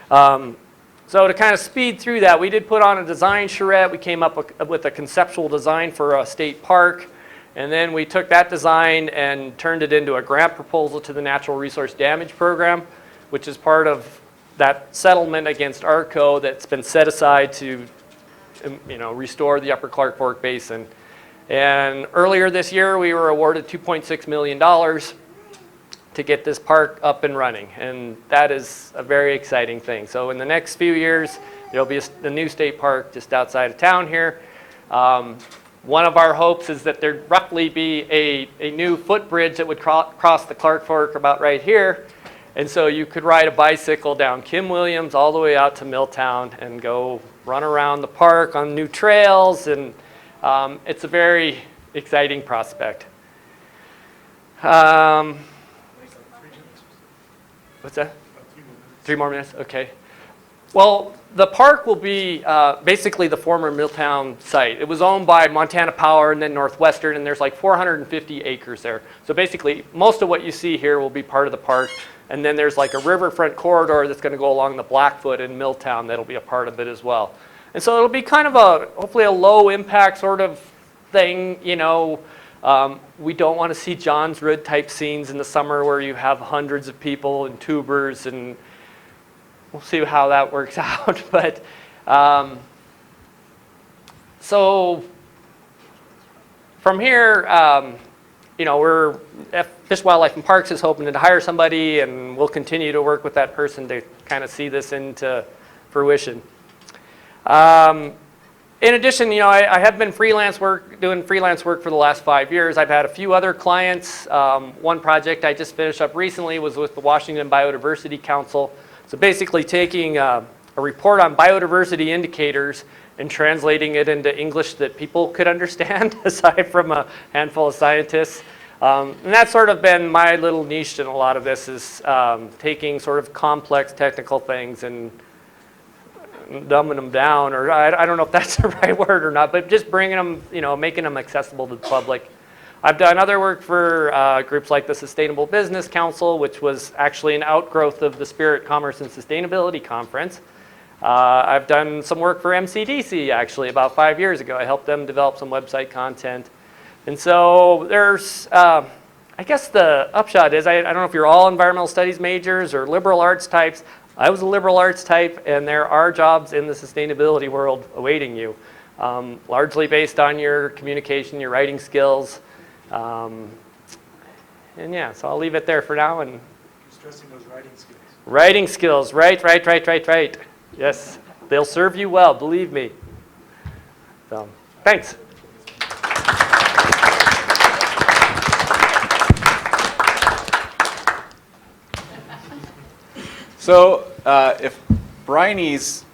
so to kind of speed through that, we did put on a design charrette. We came up with a conceptual design for a state park, and then we took that design and turned it into a grant proposal to the Natural Resource Damage Program, which is part of that settlement against ARCO that's been set aside to, restore the Upper Clark Fork Basin. And earlier this year, we were awarded $2.6 million to get this park up and running, and that is a very exciting thing. So in the next few years, there'll be a new state park just outside of town here. One of our hopes is that there'd roughly be a new footbridge that would cross the Clark Fork about right here. And so you could ride a bicycle down Kim Williams all the way out to Milltown and go run around the park on new trails, and it's a very exciting prospect. What's that? 3 more minutes? Okay. Well, the park will be basically the former Milltown site. It was owned by Montana Power and then Northwestern, and there's like 450 acres there. So basically, most of what you see here will be part of the park. And then there's like a riverfront corridor that's going to go along the Blackfoot in Milltown that'll be a part of it as well. And so it'll be kind of hopefully a low impact sort of thing, We don't want to see John's Road type scenes in the summer where you have hundreds of people and tubers and we'll see how that works out. But so from here, Fish, Wildlife, and Parks is hoping to hire somebody, and we'll continue to work with that person to kind of see this into fruition. In addition, I have been doing freelance work for the last 5 years. I've had a few other clients. One project I just finished up recently was with the Washington Biodiversity Council. So basically taking a report on biodiversity indicators and translating it into English that people could understand, aside from a handful of scientists. And that's sort of been my little niche in a lot of this, is taking sort of complex technical things and dumbing them down, or I don't know if that's the right word or not, but just bringing them, making them accessible to the public. I've done other work for groups like the Sustainable Business Council, which was actually an outgrowth of the Spirit, Commerce, and Sustainability Conference. I've done some work for MCDC, actually, about 5 years ago. I helped them develop some website content. And so there's, I guess the upshot is, I don't know if you're all environmental studies majors or liberal arts types. I was a liberal arts type, and there are jobs in the sustainability world awaiting you, largely based on your communication, your writing skills. And yeah, so I'll leave it there for now. And Stressing those writing skills. Writing skills, right. Yes, they'll serve you well, believe me. So, thanks. So, if Bryony's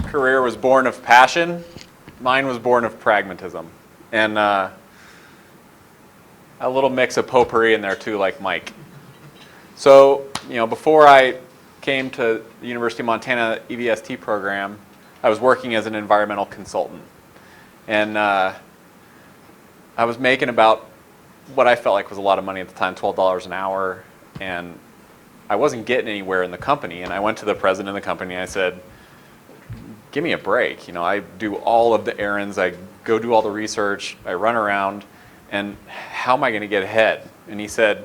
career was born of passion, mine was born of pragmatism. And a little mix of potpourri in there too, like Mike. So, before I came to the University of Montana EVST program, I was working as an environmental consultant. And I was making about what I felt like was a lot of money at the time, $12 an hour. And I wasn't getting anywhere in the company, and I went to the president of the company and I said, give me a break. I do all of the errands, I go do all the research, I run around, and how am I going to get ahead? And he said,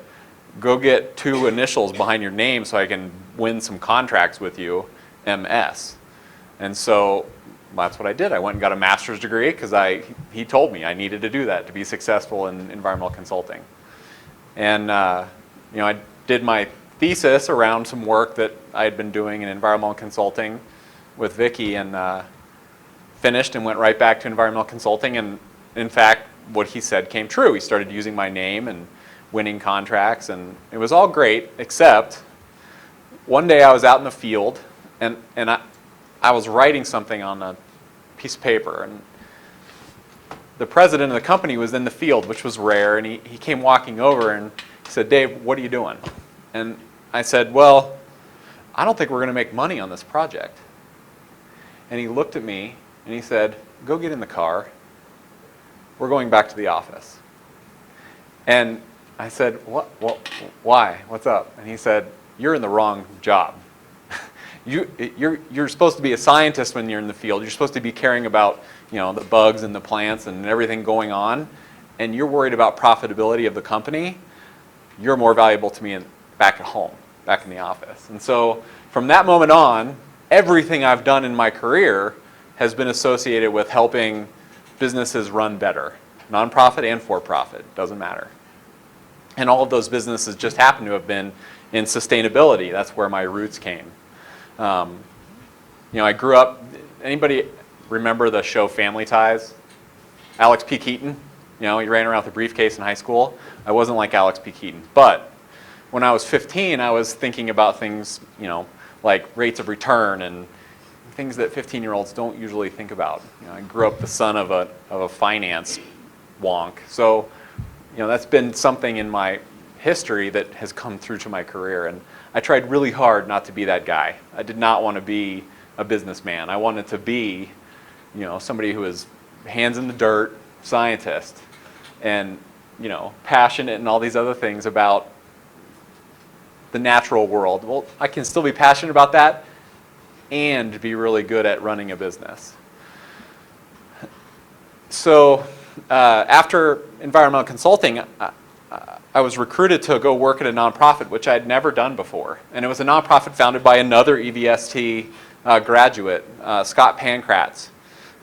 go get 2 initials behind your name so I can win some contracts with you, MS. And so that's what I did. I went and got a master's degree because he told me I needed to do that to be successful in environmental consulting. And I did my thesis around some work that I had been doing in environmental consulting with Vicki, and finished and went right back to environmental consulting. And in fact, what he said came true. He started using my name and winning contracts, and it was all great, except one day I was out in the field, and I was writing something on a piece of paper, and the president of the company was in the field, which was rare, and he came walking over and he said, Dave, what are you doing? And I said, well, I don't think we're going to make money on this project. And he looked at me and he said, go get in the car. We're going back to the office. And I said, what? Why? What's up? And he said, you're in the wrong job. You're supposed to be a scientist when you're in the field. You're supposed to be caring about the bugs and the plants and everything going on. And you're worried about profitability of the company. You're more valuable to me back at home, back in the office. And so from that moment on, everything I've done in my career has been associated with helping businesses run better, nonprofit and for-profit, doesn't matter. And all of those businesses just happen to have been in sustainability. That's where my roots came. I grew up, anybody remember the show Family Ties? Alex P. Keaton, he ran around with a briefcase in high school. I wasn't like Alex P. Keaton, but when I was 15, I was thinking about things, like rates of return and things that 15-year-olds don't usually think about. I grew up the son of a finance wonk. So, that's been something in my history that has come through to my career. And I tried really hard not to be that guy. I did not want to be a businessman. I wanted to be, somebody who is hands in the dirt, scientist, and, passionate and all these other things about the natural world. Well, I can still be passionate about that and be really good at running a business. So after environmental consulting, I was recruited to go work at a nonprofit, which I had never done before. And it was a nonprofit founded by another EVST graduate, Scott Pankratz,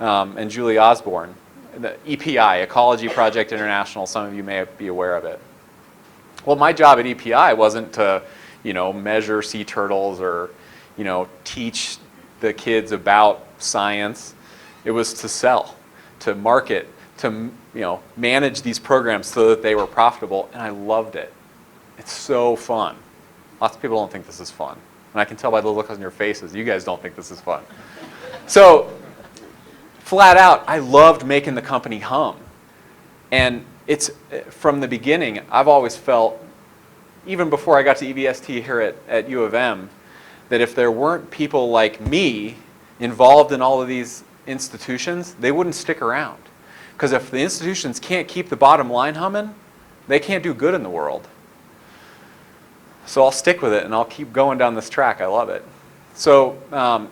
and Julie Osborne. The EPI, Ecology Project International, some of you may be aware of it. Well, my job at EPI wasn't to, measure sea turtles or, teach the kids about science. It was to sell, to market, to, manage these programs so that they were profitable, and I loved it. It's so fun. Lots of people don't think this is fun. And I can tell by the look on your faces, you guys don't think this is fun. So, flat out, I loved making the company hum. And it's, from the beginning, I've always felt, even before I got to EVST here at U of M, that if there weren't people like me involved in all of these institutions, they wouldn't stick around. Because if the institutions can't keep the bottom line humming, they can't do good in the world. So I'll stick with it and I'll keep going down this track. I love it. So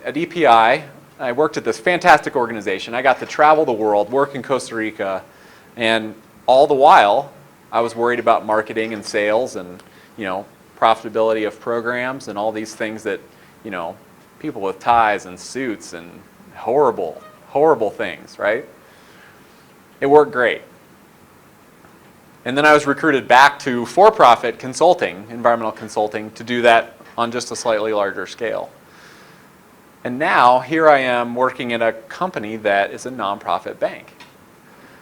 at EPI, I worked at this fantastic organization. I got to travel the world, work in Costa Rica, and all the while, I was worried about marketing and sales and, profitability of programs and all these things that, people with ties and suits and horrible, horrible things, right? It worked great. And then I was recruited back to for-profit consulting, environmental consulting, to do that on just a slightly larger scale. And now, here I am working at a company that is a nonprofit bank.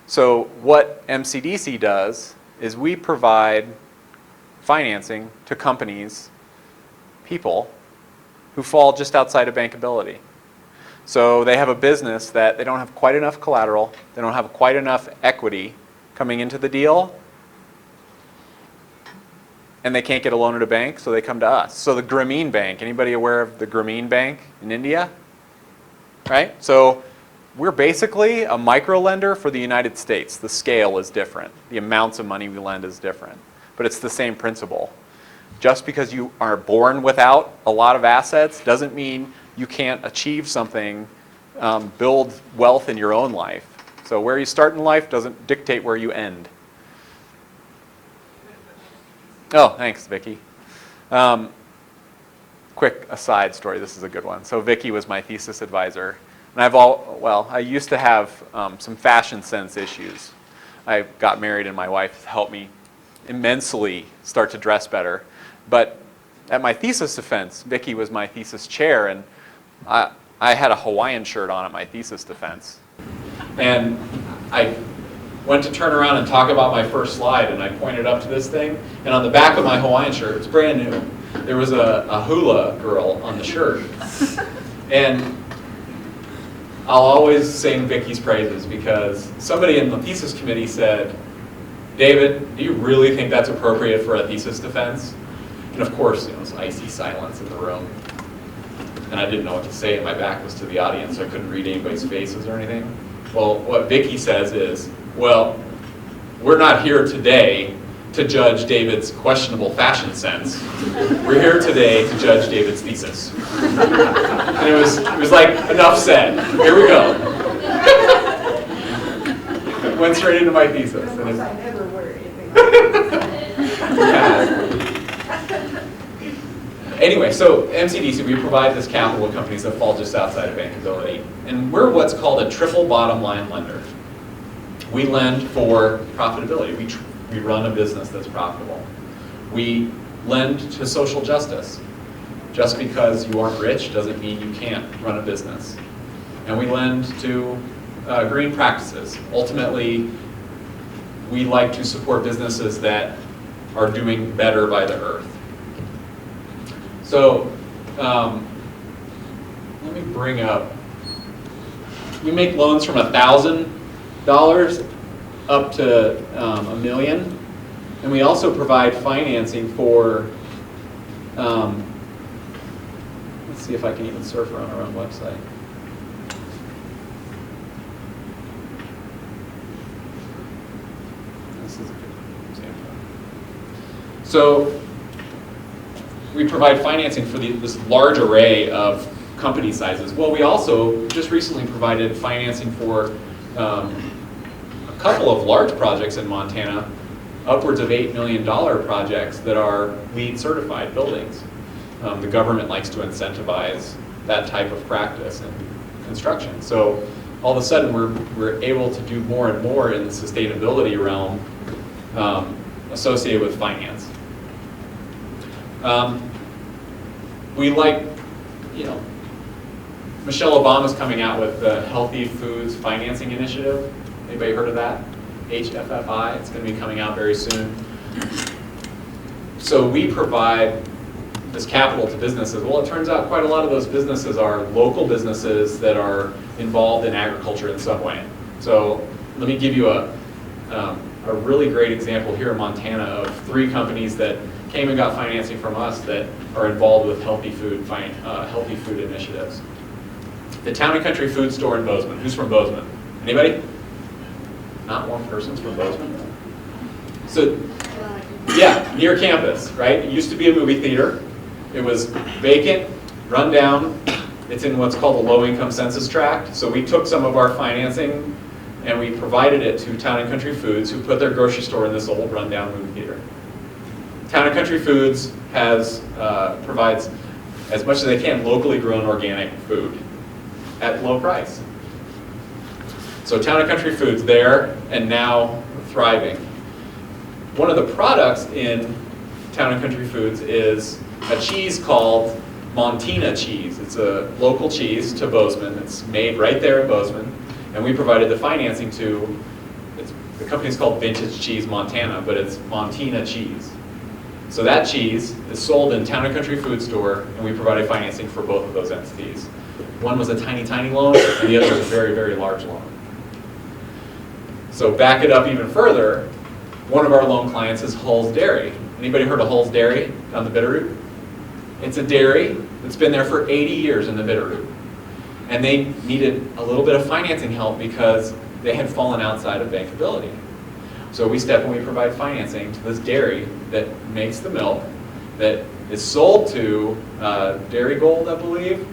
So what MCDC does is we provide financing to companies, people, who fall just outside of bankability. So they have a business that they don't have quite enough collateral, they don't have quite enough equity coming into the deal, and they can't get a loan at a bank, so they come to us. So the Grameen Bank, anybody aware of the Grameen Bank in India? Right? So we're basically a micro lender for the United States. The scale is different. The amounts of money we lend is different. But it's the same principle. Just because you are born without a lot of assets doesn't mean you can't achieve something, build wealth in your own life. So where you start in life doesn't dictate where you end. Oh, thanks, Vicki. Quick aside story, this is a good one. So Vicki was my thesis advisor. And I used to have some fashion sense issues. I got married and my wife helped me immensely start to dress better. But at my thesis defense, Vicki was my thesis chair, and I had a Hawaiian shirt on at my thesis defense. And I went to turn around and talk about my first slide, and I pointed up to this thing, and on the back of my Hawaiian shirt, it's brand new, there was a hula girl on the shirt. And I'll always sing Vicki's praises because somebody in the thesis committee said, David, do you really think that's appropriate for a thesis defense? And of course, it was icy silence in the room. And I didn't know what to say, and my back was to the audience, so I couldn't read anybody's faces or anything. Well, what Vicki says is, well, we're not here today to judge David's questionable fashion sense. We're here today to judge David's thesis. And it was like, enough said. Here we go. Went straight into my thesis. And I never wear anything. Anyway, so MCDC, we provide this capital to companies that fall just outside of bankability. And we're what's called a triple bottom line lender. We lend for profitability. We run a business that's profitable. We lend to social justice. Just because you aren't rich doesn't mean you can't run a business. And we lend to green practices. Ultimately, we like to support businesses that are doing better by the earth. So let me bring up, we make loans from $1,000 up to $1 million. And we also provide financing for, let's see if I can even surf around our own website. This is a good example. So we provide financing for this large array of company sizes. Well, we also just recently provided financing for a couple of large projects in Montana upwards of $8 million projects that are LEED certified buildings. The government likes to incentivize that type of practice in construction. So all of a sudden we're able to do more and more in the sustainability realm associated with finance. We like, Michelle Obama's coming out with the Healthy Foods Financing Initiative. Anybody heard of that? HFFI, it's going to be coming out very soon. So we provide this capital to businesses. Well, it turns out quite a lot of those businesses are local businesses that are involved in agriculture in some way. So let me give you a really great example here in Montana of 3 companies that came and got financing from us that are involved with healthy food initiatives. The Town and Country Food Store in Bozeman. Who's from Bozeman? Anybody? Not one person's from Bozeman. So, yeah, near campus, right? It used to be a movie theater. It was vacant, run down. It's in what's called a low-income census tract. So we took some of our financing and we provided it to Town and Country Foods, who put their grocery store in this old rundown movie theater. Town and Country Foods provides as much as they can locally grown organic food at low price. So Town and Country Foods there and now thriving. One of the products in Town and Country Foods is a cheese called Montina cheese. It's a local cheese to Bozeman. It's made right there in Bozeman. And we provided the financing to, the company's called Vintage Cheese Montana, but it's Montina cheese. So that cheese is sold in Town and Country Food Store, and we provided financing for both of those entities. One was a tiny, tiny loan, and the other was a very, very large loan. So back it up even further, one of our loan clients is Hull's Dairy. Anybody heard of Hull's Dairy on the Bitterroot? It's a dairy that's been there for 80 years in the Bitterroot. And they needed a little bit of financing help because they had fallen outside of bankability. So we step in and we provide financing to this dairy that makes the milk, that is sold to Dairy Gold, I believe,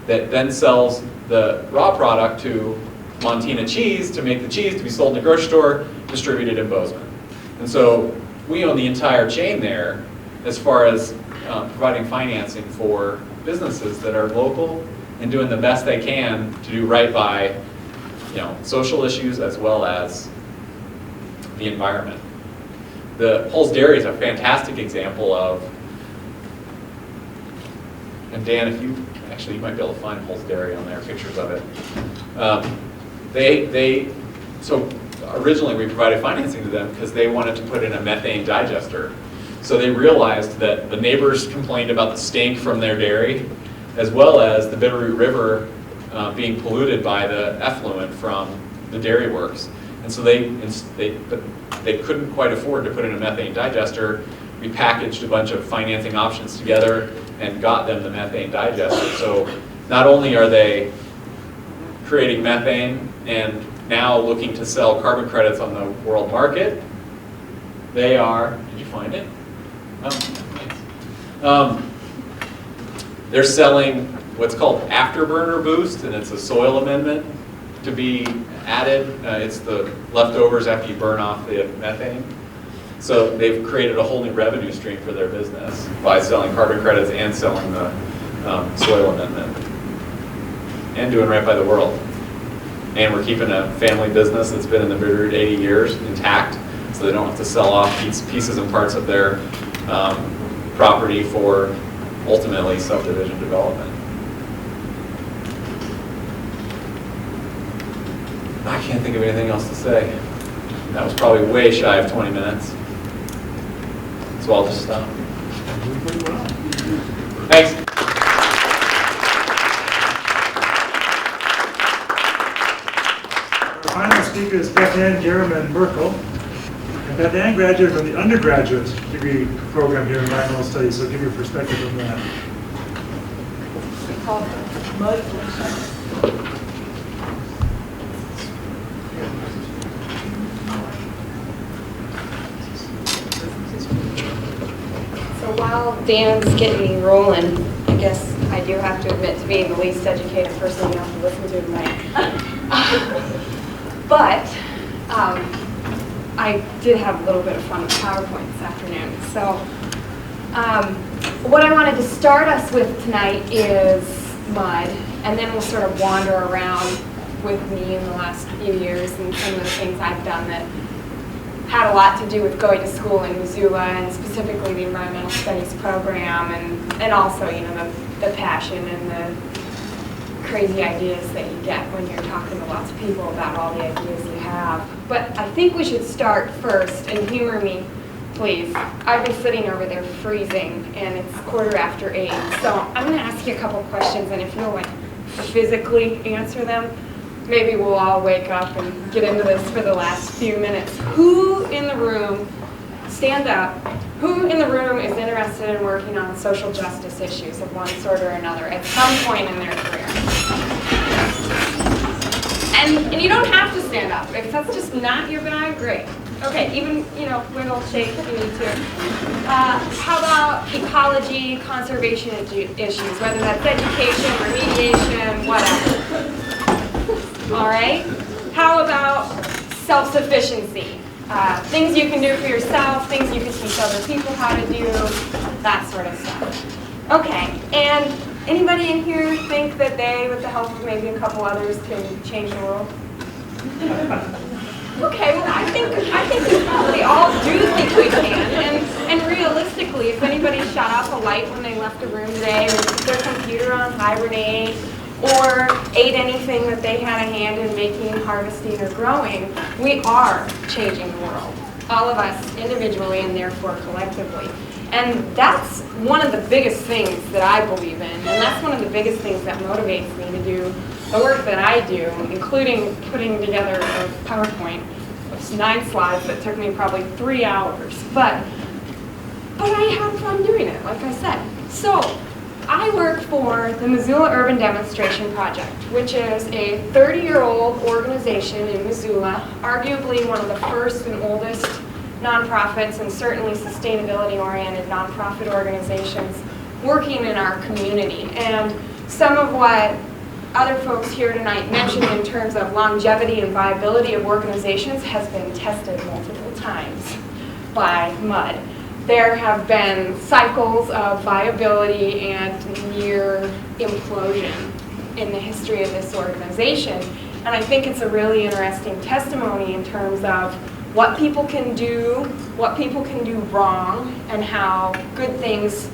that then sells the raw product to Montina Cheese to make the cheese to be sold in the grocery store, distributed in Bozeman. And so we own the entire chain there as far as providing financing for businesses that are local and doing the best they can to do right by, social issues as well as the environment. The Hull's Dairy is a fantastic example of, and Dan, if you might be able to find Hull's Dairy on there, pictures of it. So originally we provided financing to them because they wanted to put in a methane digester. So they realized that the neighbors complained about the stink from their dairy, as well as the Bitterroot River being polluted by the effluent from the dairy works. And so they couldn't quite afford to put in a methane digester. We packaged a bunch of financing options together and got them the methane digester. So not only are they creating methane and now looking to sell carbon credits on the world market, they are, did you find it? Oh, thanks. They're selling what's called afterburner boost, and it's a soil amendment to be added. It's the leftovers after you burn off the methane. So they've created a whole new revenue stream for their business by selling carbon credits and selling the soil amendment. And doing right by the world. And we're keeping a family business that's been in the Bitterroot 80 years intact, so they don't have to sell off pieces and parts of their property for ultimately subdivision development. I can't think of anything else to say. That was probably way shy of 20 minutes. So I'll just stop. Thanks. Our final speaker is Beth Ann German Merkel. And Beth Ann graduated from the undergraduate degree program here in environmental studies, so give your perspective on that. So while Dan's getting rolling, I guess I do have to admit to being the least educated person you have to listen to tonight. But I did have a little bit of fun with PowerPoint this afternoon. So what I wanted to start us with tonight is mud, and then we'll sort of wander around with me in the last few years and some of the things I've done that had a lot to do with going to school in Missoula, and specifically the environmental studies program, and also, you know, the passion and the crazy ideas that you get when you're talking to lots of people about all the ideas you have. But I think we should start first, and humor me, please. I've been sitting over there freezing, and it's 8:15, so I'm going to ask you a couple questions, and if you'll like physically answer them, maybe we'll all wake up and get into this for the last few minutes. Who in the room, stand up, who in the room is interested in working on social justice issues of one sort or another at some point in their career? And you don't have to stand up. If that's just not your bag, great. Okay, even, you know, wiggle, shake if you need to. How about ecology, conservation issues, whether that's education, remediation, whatever. All right. How about self-sufficiency? Things you can do for yourself, things you can teach other people how to do, that sort of stuff. Okay, and anybody in here think that they, with the help of maybe a couple others, can change the world? Okay, well, I think we probably all do think we can, and realistically, if anybody shut off a light when they left a room today, or put their computer on hibernate, or ate anything that they had a hand in making, harvesting, or growing, we are changing the world. All of us individually and therefore collectively. And that's one of the biggest things that I believe in, and that's one of the biggest things that motivates me to do the work that I do, including putting together a PowerPoint of 9 slides that took me probably 3 hours. But I had fun doing it, like I said. So I work for the Missoula Urban Demonstration Project, which is a 30-year-old organization in Missoula, arguably one of the first and oldest nonprofits and certainly sustainability-oriented nonprofit organizations working in our community. And some of what other folks here tonight mentioned in terms of longevity and viability of organizations has been tested multiple times by mud. There have been cycles of viability and near implosion in the history of this organization. And I think it's a really interesting testimony in terms of what people can do wrong, and how good things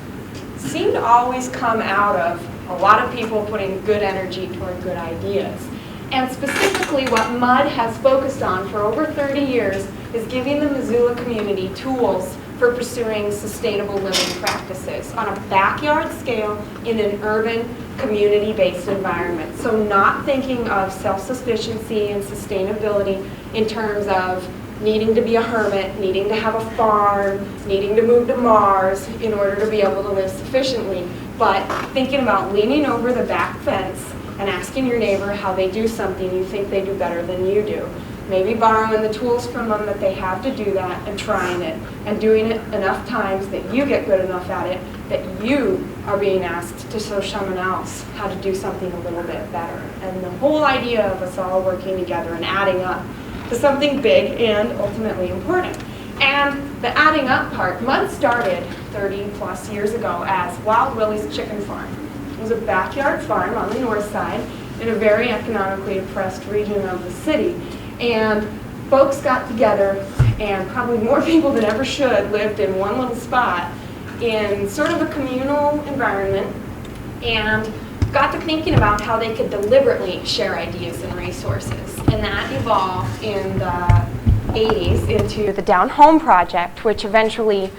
seem to always come out of a lot of people putting good energy toward good ideas. And specifically what MUD has focused on for over 30 years is giving the Missoula community tools for pursuing sustainable living practices on a backyard scale in an urban, community-based environment. So not thinking of self-sufficiency and sustainability in terms of needing to be a hermit, needing to have a farm, needing to move to Mars in order to be able to live sufficiently, but thinking about leaning over the back fence and asking your neighbor how they do something you think they do better than you do. Maybe borrowing the tools from them that they have to do that, and trying it and doing it enough times that you get good enough at it that you are being asked to show someone else how to do something a little bit better. And the whole idea of us all working together and adding up to something big and ultimately important. And the adding up part, MUD started 30 plus years ago as Wild Willie's Chicken Farm. It was a backyard farm on the north side in a very economically oppressed region of the city. And folks got together, and probably more people than ever should lived in one little spot in sort of a communal environment, and got to thinking about how they could deliberately share ideas and resources. And that evolved in the 80s into the Down Home Project, which eventually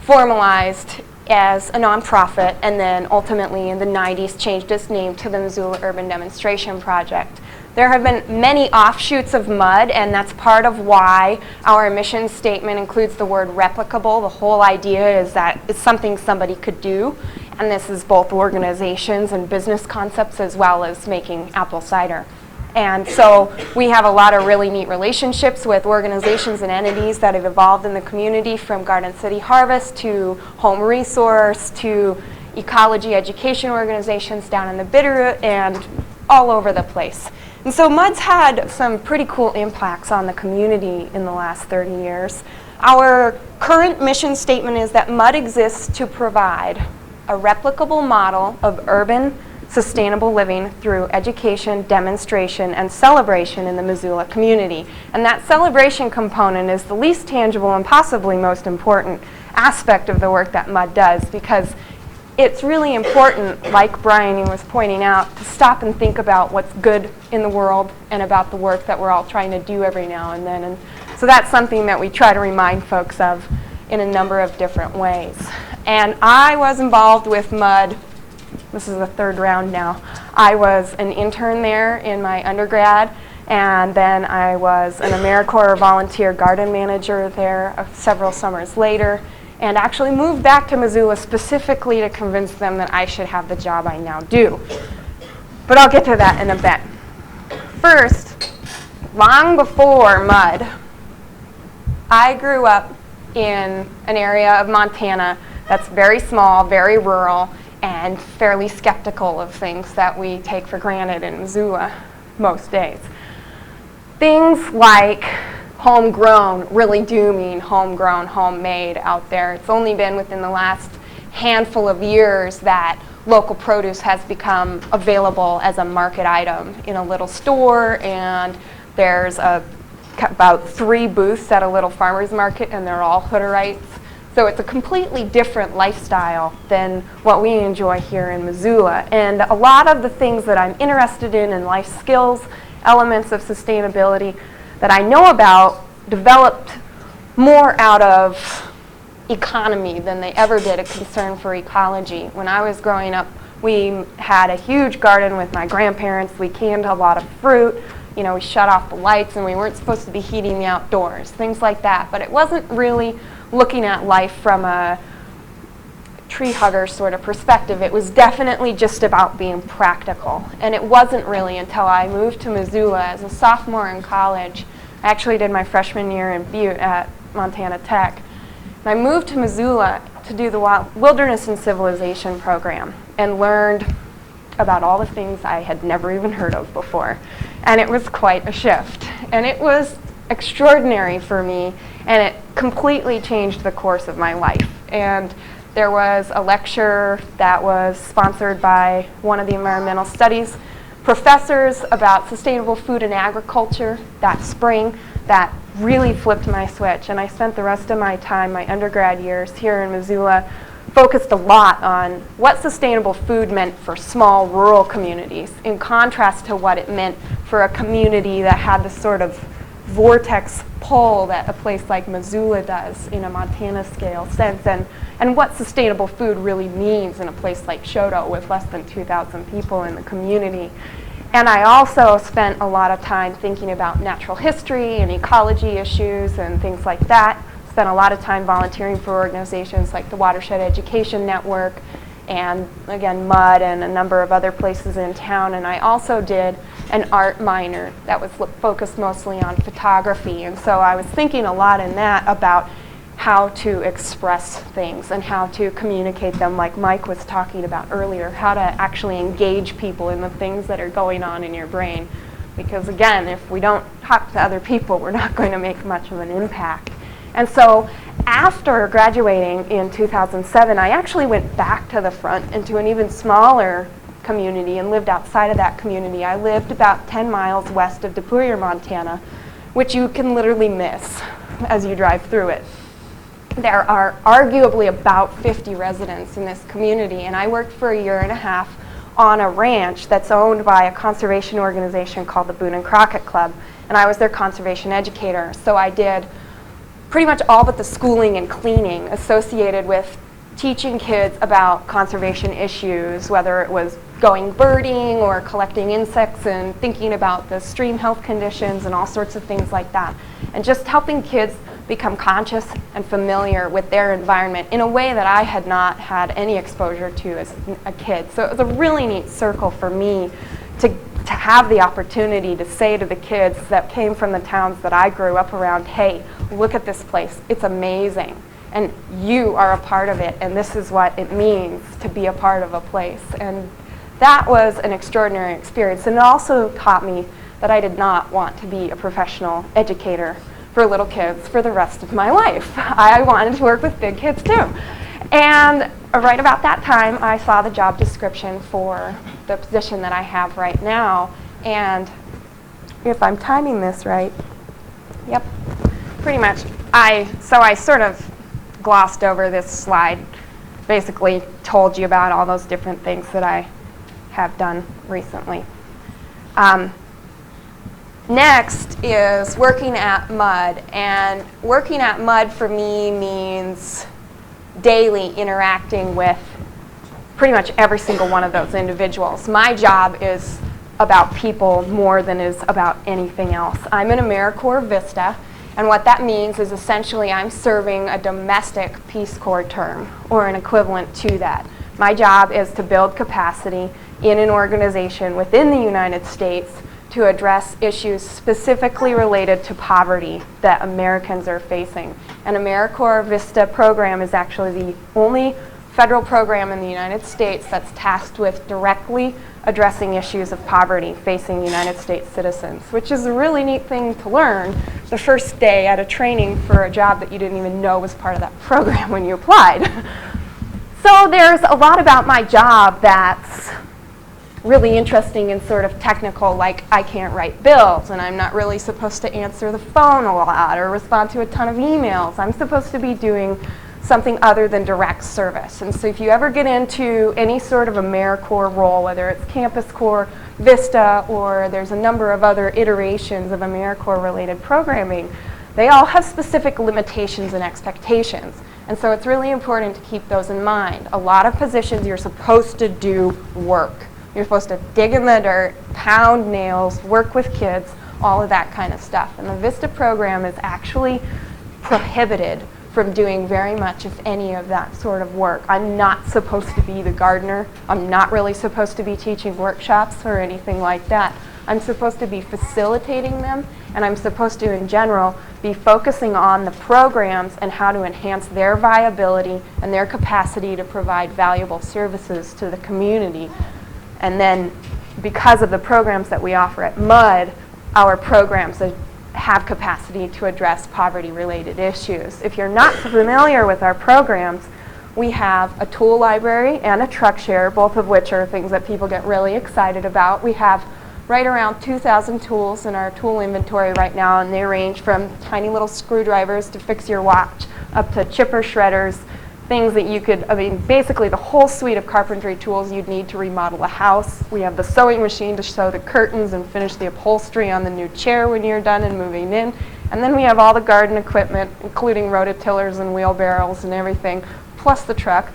formalized as a nonprofit, and then ultimately in the 90s changed its name to the Missoula Urban Demonstration Project. There have been many offshoots of MUD, and that's part of why our mission statement includes the word replicable. The whole idea is that it's something somebody could do, and this is both organizations and business concepts as well as making apple cider. And so we have a lot of really neat relationships with organizations and entities that have evolved in the community, from Garden City Harvest to Home Resource to ecology education organizations down in the Bitterroot and all over the place. And so MUD's had some pretty cool impacts on the community in the last 30 years. Our current mission statement is that MUD exists to provide a replicable model of urban sustainable living through education, demonstration, and celebration in the Missoula community. And that celebration component is the least tangible and possibly most important aspect of the work that MUD does, because it's really important, like Brian was pointing out, to stop and think about what's good in the world and about the work that we're all trying to do every now and then. And so that's something that we try to remind folks of in a number of different ways. And I was involved with MUD. This is the third round now. I was an intern there in my undergrad, and then I was an AmeriCorps volunteer garden manager there several summers later, and actually moved back to Missoula specifically to convince them that I should have the job I now do. But I'll get to that in a bit. First, long before MUD, I grew up in an area of Montana that's very small, very rural, and fairly skeptical of things that we take for granted in Missoula most days. Things like homegrown really do mean homegrown, homemade out there. It's only been within the last handful of years that local produce has become available as a market item in a little store, and there's about 3 booths at a little farmer's market, and they're all Hooderites. So it's a completely different lifestyle than what we enjoy here in Missoula. And a lot of the things that I'm interested in life skills, elements of sustainability that I know about, developed more out of economy than they ever did a concern for ecology. When I was growing up, we had a huge garden with my grandparents. We canned a lot of fruit. You know, we shut off the lights, and we weren't supposed to be heating the outdoors, things like that. But it wasn't really looking at life from a tree hugger sort of perspective. It was definitely just about being practical. And it wasn't really until I moved to Missoula as a sophomore in college. I actually did my freshman year in Butte at Montana Tech. And I moved to Missoula to do the Wilderness and Civilization program and learned about all the things I had never even heard of before. And it was quite a shift. And it was extraordinary for me, and it completely changed the course of my life. And there was a lecture that was sponsored by one of the environmental studies professors about sustainable food and agriculture that spring that really flipped my switch. And I spent the rest of my time, my undergrad years here in Missoula, focused a lot on what sustainable food meant for small rural communities in contrast to what it meant for a community that had the sort of vortex pull that a place like Missoula does in a Montana scale sense, and what sustainable food really means in a place like Choteau with less than 2,000 people in the community. And I also spent a lot of time thinking about natural history and ecology issues and things like that. Spent a lot of time volunteering for organizations like the Watershed Education Network and, again, MUD and a number of other places in town. And I also did an art minor that was focused mostly on photography. And so I was thinking a lot in that about how to express things and how to communicate them, like Mike was talking about earlier, how to actually engage people in the things that are going on in your brain. Because again, if we don't talk to other people, we're not going to make much of an impact. And so after graduating in 2007, I actually went back to the front into an even smaller community and lived outside of that community. I lived about 10 miles west of Potpourri, Montana, which you can literally miss as you drive through it. There are arguably about 50 residents in this community, and I worked for a year and a half on a ranch that's owned by a conservation organization called the Boone and Crockett Club, and I was their conservation educator. So I did pretty much all but the schooling and cleaning associated with teaching kids about conservation issues, whether it was going birding or collecting insects and thinking about the stream health conditions and all sorts of things like that. And just helping kids become conscious and familiar with their environment in a way that I had not had any exposure to as a kid. So it was a really neat circle for me to have the opportunity to say to the kids that came from the towns that I grew up around, hey, look at this place, it's amazing. And you are a part of it, and this is what it means to be a part of a place. And that was an extraordinary experience. And it also taught me that I did not want to be a professional educator for little kids for the rest of my life. I wanted to work with big kids too. And right about that time, I saw the job description for the position that I have right now. And if I'm timing this right, yep, pretty much. So I sort of glossed over this slide, basically told you about all those different things that I have done recently. Next is working at MUD. And working at MUD for me means daily interacting with pretty much every single one of those individuals. My job is about people more than is about anything else. I'm an AmeriCorps Vista, and what that means is essentially I'm serving a domestic Peace Corps term, or an equivalent to that. My job is to build capacity in an organization within the United States to address issues specifically related to poverty that Americans are facing. An AmeriCorps Vista program is actually the only federal program in the United States that's tasked with directly addressing issues of poverty facing United States citizens, which is a really neat thing to learn the first day at a training for a job that you didn't even know was part of that program when you applied. So there's a lot about my job that's really interesting and sort of technical, like I can't write bills, and I'm not really supposed to answer the phone a lot or respond to a ton of emails. I'm supposed to be doing something other than direct service. And so if you ever get into any sort of AmeriCorps role, whether it's Campus Corps, Vista, or there's a number of other iterations of AmeriCorps related programming, they all have specific limitations and expectations. And so it's really important to keep those in mind. A lot of positions you're supposed to do work. You're supposed to dig in the dirt, pound nails, work with kids, all of that kind of stuff. And the Vista program is actually prohibited from doing very much, if any, of that sort of work. I'm not supposed to be the gardener. I'm not really supposed to be teaching workshops or anything like that. I'm supposed to be facilitating them, and I'm supposed to, in general, be focusing on the programs and how to enhance their viability and their capacity to provide valuable services to the community. And then, because of the programs that we offer at MUD, our programs have capacity to address poverty-related issues. If you're not familiar with our programs, we have a tool library and a truck share, both of which are things that people get really excited about. We have right around 2,000 tools in our tool inventory right now, and they range from tiny little screwdrivers to fix your watch up to chipper shredders, things that you could, basically the whole suite of carpentry tools you'd need to remodel a house. We have the sewing machine to sew the curtains and finish the upholstery on the new chair when you're done and moving in. And then we have all the garden equipment, including rototillers and wheelbarrows and everything, plus the truck,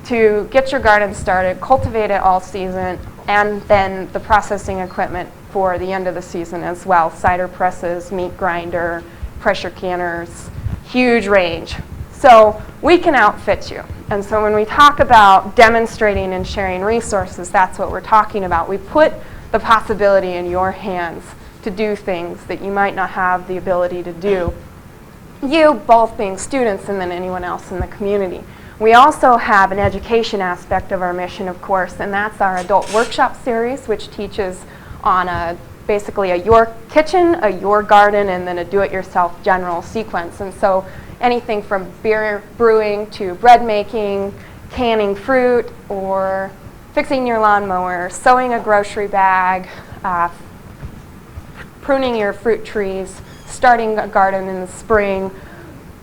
to get your garden started, cultivate it all season, and then the processing equipment for the end of the season as well. Cider presses, meat grinder, pressure canners, huge range. So we can outfit you. And so when we talk about demonstrating and sharing resources, that's what we're talking about. We put the possibility in your hands to do things that you might not have the ability to do. You both being students and then anyone else in the community. We also have an education aspect of our mission, of course, and that's our adult workshop series, which teaches on basically a your kitchen, a your garden, and then a do-it-yourself general sequence. And so anything from beer brewing to bread making, canning fruit, or fixing your lawnmower, sewing a grocery bag, pruning your fruit trees, starting a garden in the spring,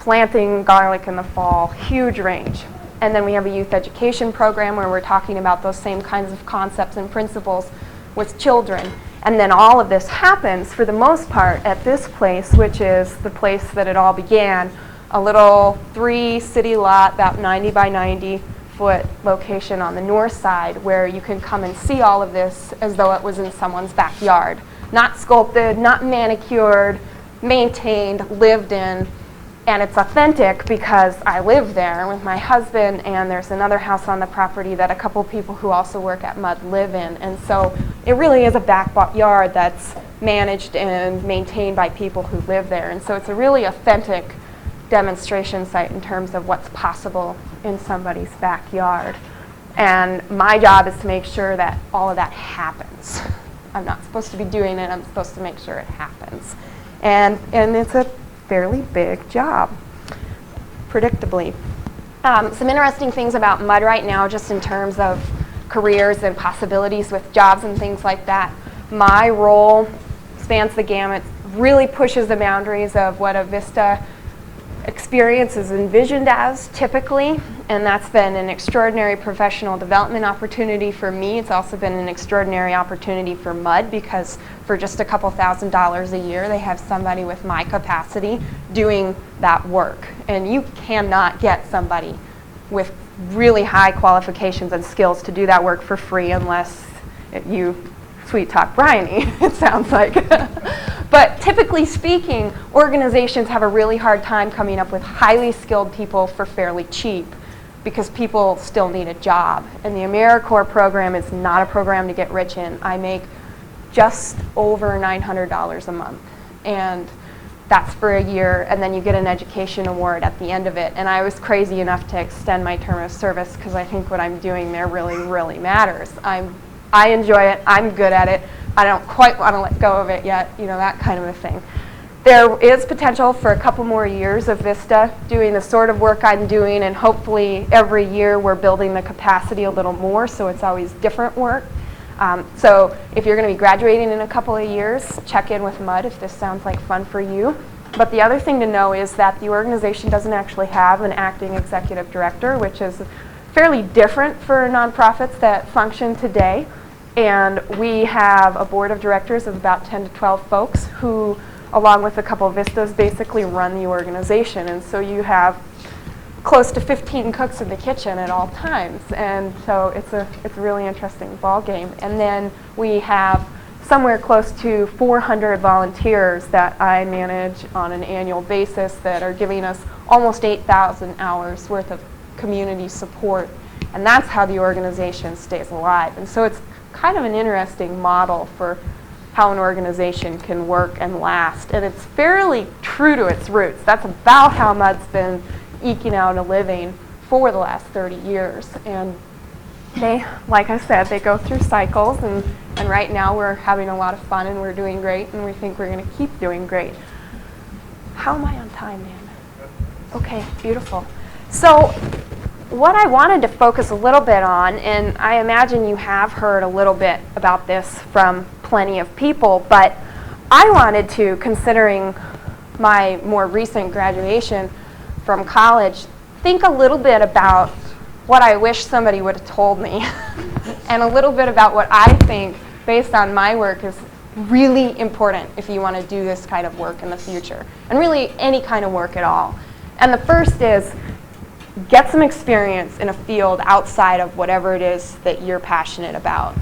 planting garlic in the fall, huge range. And then we have a youth education program where we're talking about those same kinds of concepts and principles with children. And then all of this happens, for the most part, at this place, which is the place that it all began, a little 3-city lot, about 90 by 90 foot location on the north side, where you can come and see all of this as though it was in someone's backyard. Not sculpted, not manicured, maintained, lived in, and it's authentic because I live there with my husband, and there's another house on the property that a couple people who also work at MUD live in. And so it really is a backyard that's managed and maintained by people who live there. And so it's a really authentic demonstration site in terms of what's possible in somebody's backyard. And my job is to make sure that all of that happens. I'm not supposed to be doing it. I'm supposed to make sure it happens. And it's a fairly big job, predictably. Some interesting things about MUD right now, just in terms of careers and possibilities with jobs and things like that. My role spans the gamut, really pushes the boundaries of what a Vista experience is envisioned as typically, and that's been an extraordinary professional development opportunity for me. It's also been an extraordinary opportunity for MUD, because for just a couple $1,000s a year, they have somebody with my capacity doing that work. And you cannot get somebody with really high qualifications and skills to do that work for free unless you sweet talk Bryony, it sounds like. But typically speaking, organizations have a really hard time coming up with highly skilled people for fairly cheap, because people still need a job. And the AmeriCorps program is not a program to get rich in. I make just over $900 a month. And that's for a year, and then you get an education award at the end of it. And I was crazy enough to extend my term of service, because I think what I'm doing there really, really matters. I enjoy it, I'm good at it, I don't quite want to let go of it yet, you know, that kind of a thing. There is potential for a couple more years of Vista doing the sort of work I'm doing, and hopefully every year we're building the capacity a little more, so it's always different work. So if you're going to be graduating in a couple of years, check in with MUD if this sounds like fun for you. But the other thing to know is that the organization doesn't actually have an acting executive director, which is fairly different for nonprofits that function today. And we have a board of directors of about 10 to 12 folks who, along with a couple of Vistas, basically run the organization. And so you have close to 15 cooks in the kitchen at all times, and so it's a really interesting ball game. And then we have somewhere close to 400 volunteers that I manage on an annual basis that are giving us almost 8,000 hours worth of community support, and that's how the organization stays alive. And so it's kind of an interesting model for how an organization can work and last, and it's fairly true to its roots. That's about how MUD's been eking out a living for the last 30 years. And they, like I said, they go through cycles, and right now we're having a lot of fun and we're doing great, and we think we're going to keep doing great. How am I on time, Dan? Okay, beautiful. So what I wanted to focus a little bit on, and I imagine you have heard a little bit about this from plenty of people, but I wanted to, considering my more recent graduation from college, think a little bit about what I wish somebody would have told me and a little bit about what I think, based on my work, is really important if you want to do this kind of work in the future, and really any kind of work at all. And the first is, get some experience in a field outside of whatever it is that you're passionate about.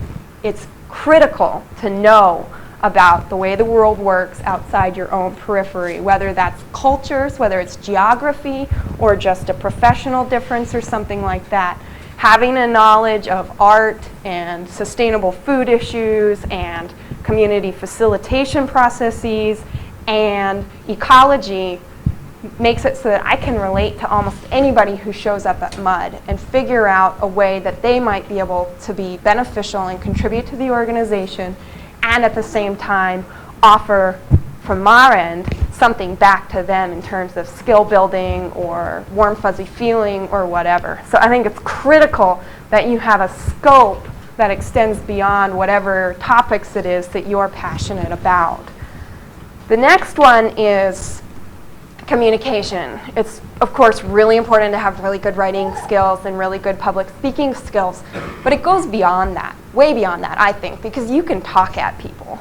It's critical to know about the way the world works outside your own periphery, whether that's cultures, whether it's geography, or just a professional difference or something like that. Having a knowledge of art and sustainable food issues and community facilitation processes and ecology makes it so that I can relate to almost anybody who shows up at MUD and figure out a way that they might be able to be beneficial and contribute to the organization, and at the same time offer, from our end, something back to them in terms of skill building or warm fuzzy feeling or whatever. So I think it's critical that you have a scope that extends beyond whatever topics it is that you're passionate about. The next one is communication. It's, of course, really important to have really good writing skills and really good public speaking skills, but it goes beyond that, way beyond that, I think, because you can talk at people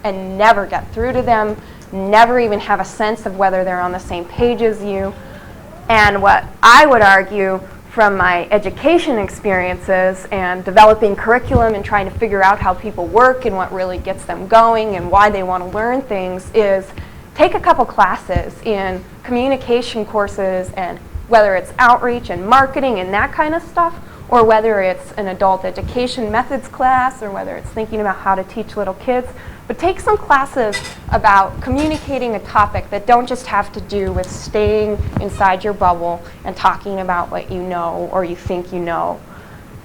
and never get through to them, never even have a sense of whether they're on the same page as you. And what I would argue from my education experiences and developing curriculum and trying to figure out how people work and what really gets them going and why they want to learn things is take a couple classes in communication courses, and whether it's outreach and marketing and that kind of stuff, or whether it's an adult education methods class, or whether it's thinking about how to teach little kids. But take some classes about communicating a topic that don't just have to do with staying inside your bubble and talking about what you know or you think you know.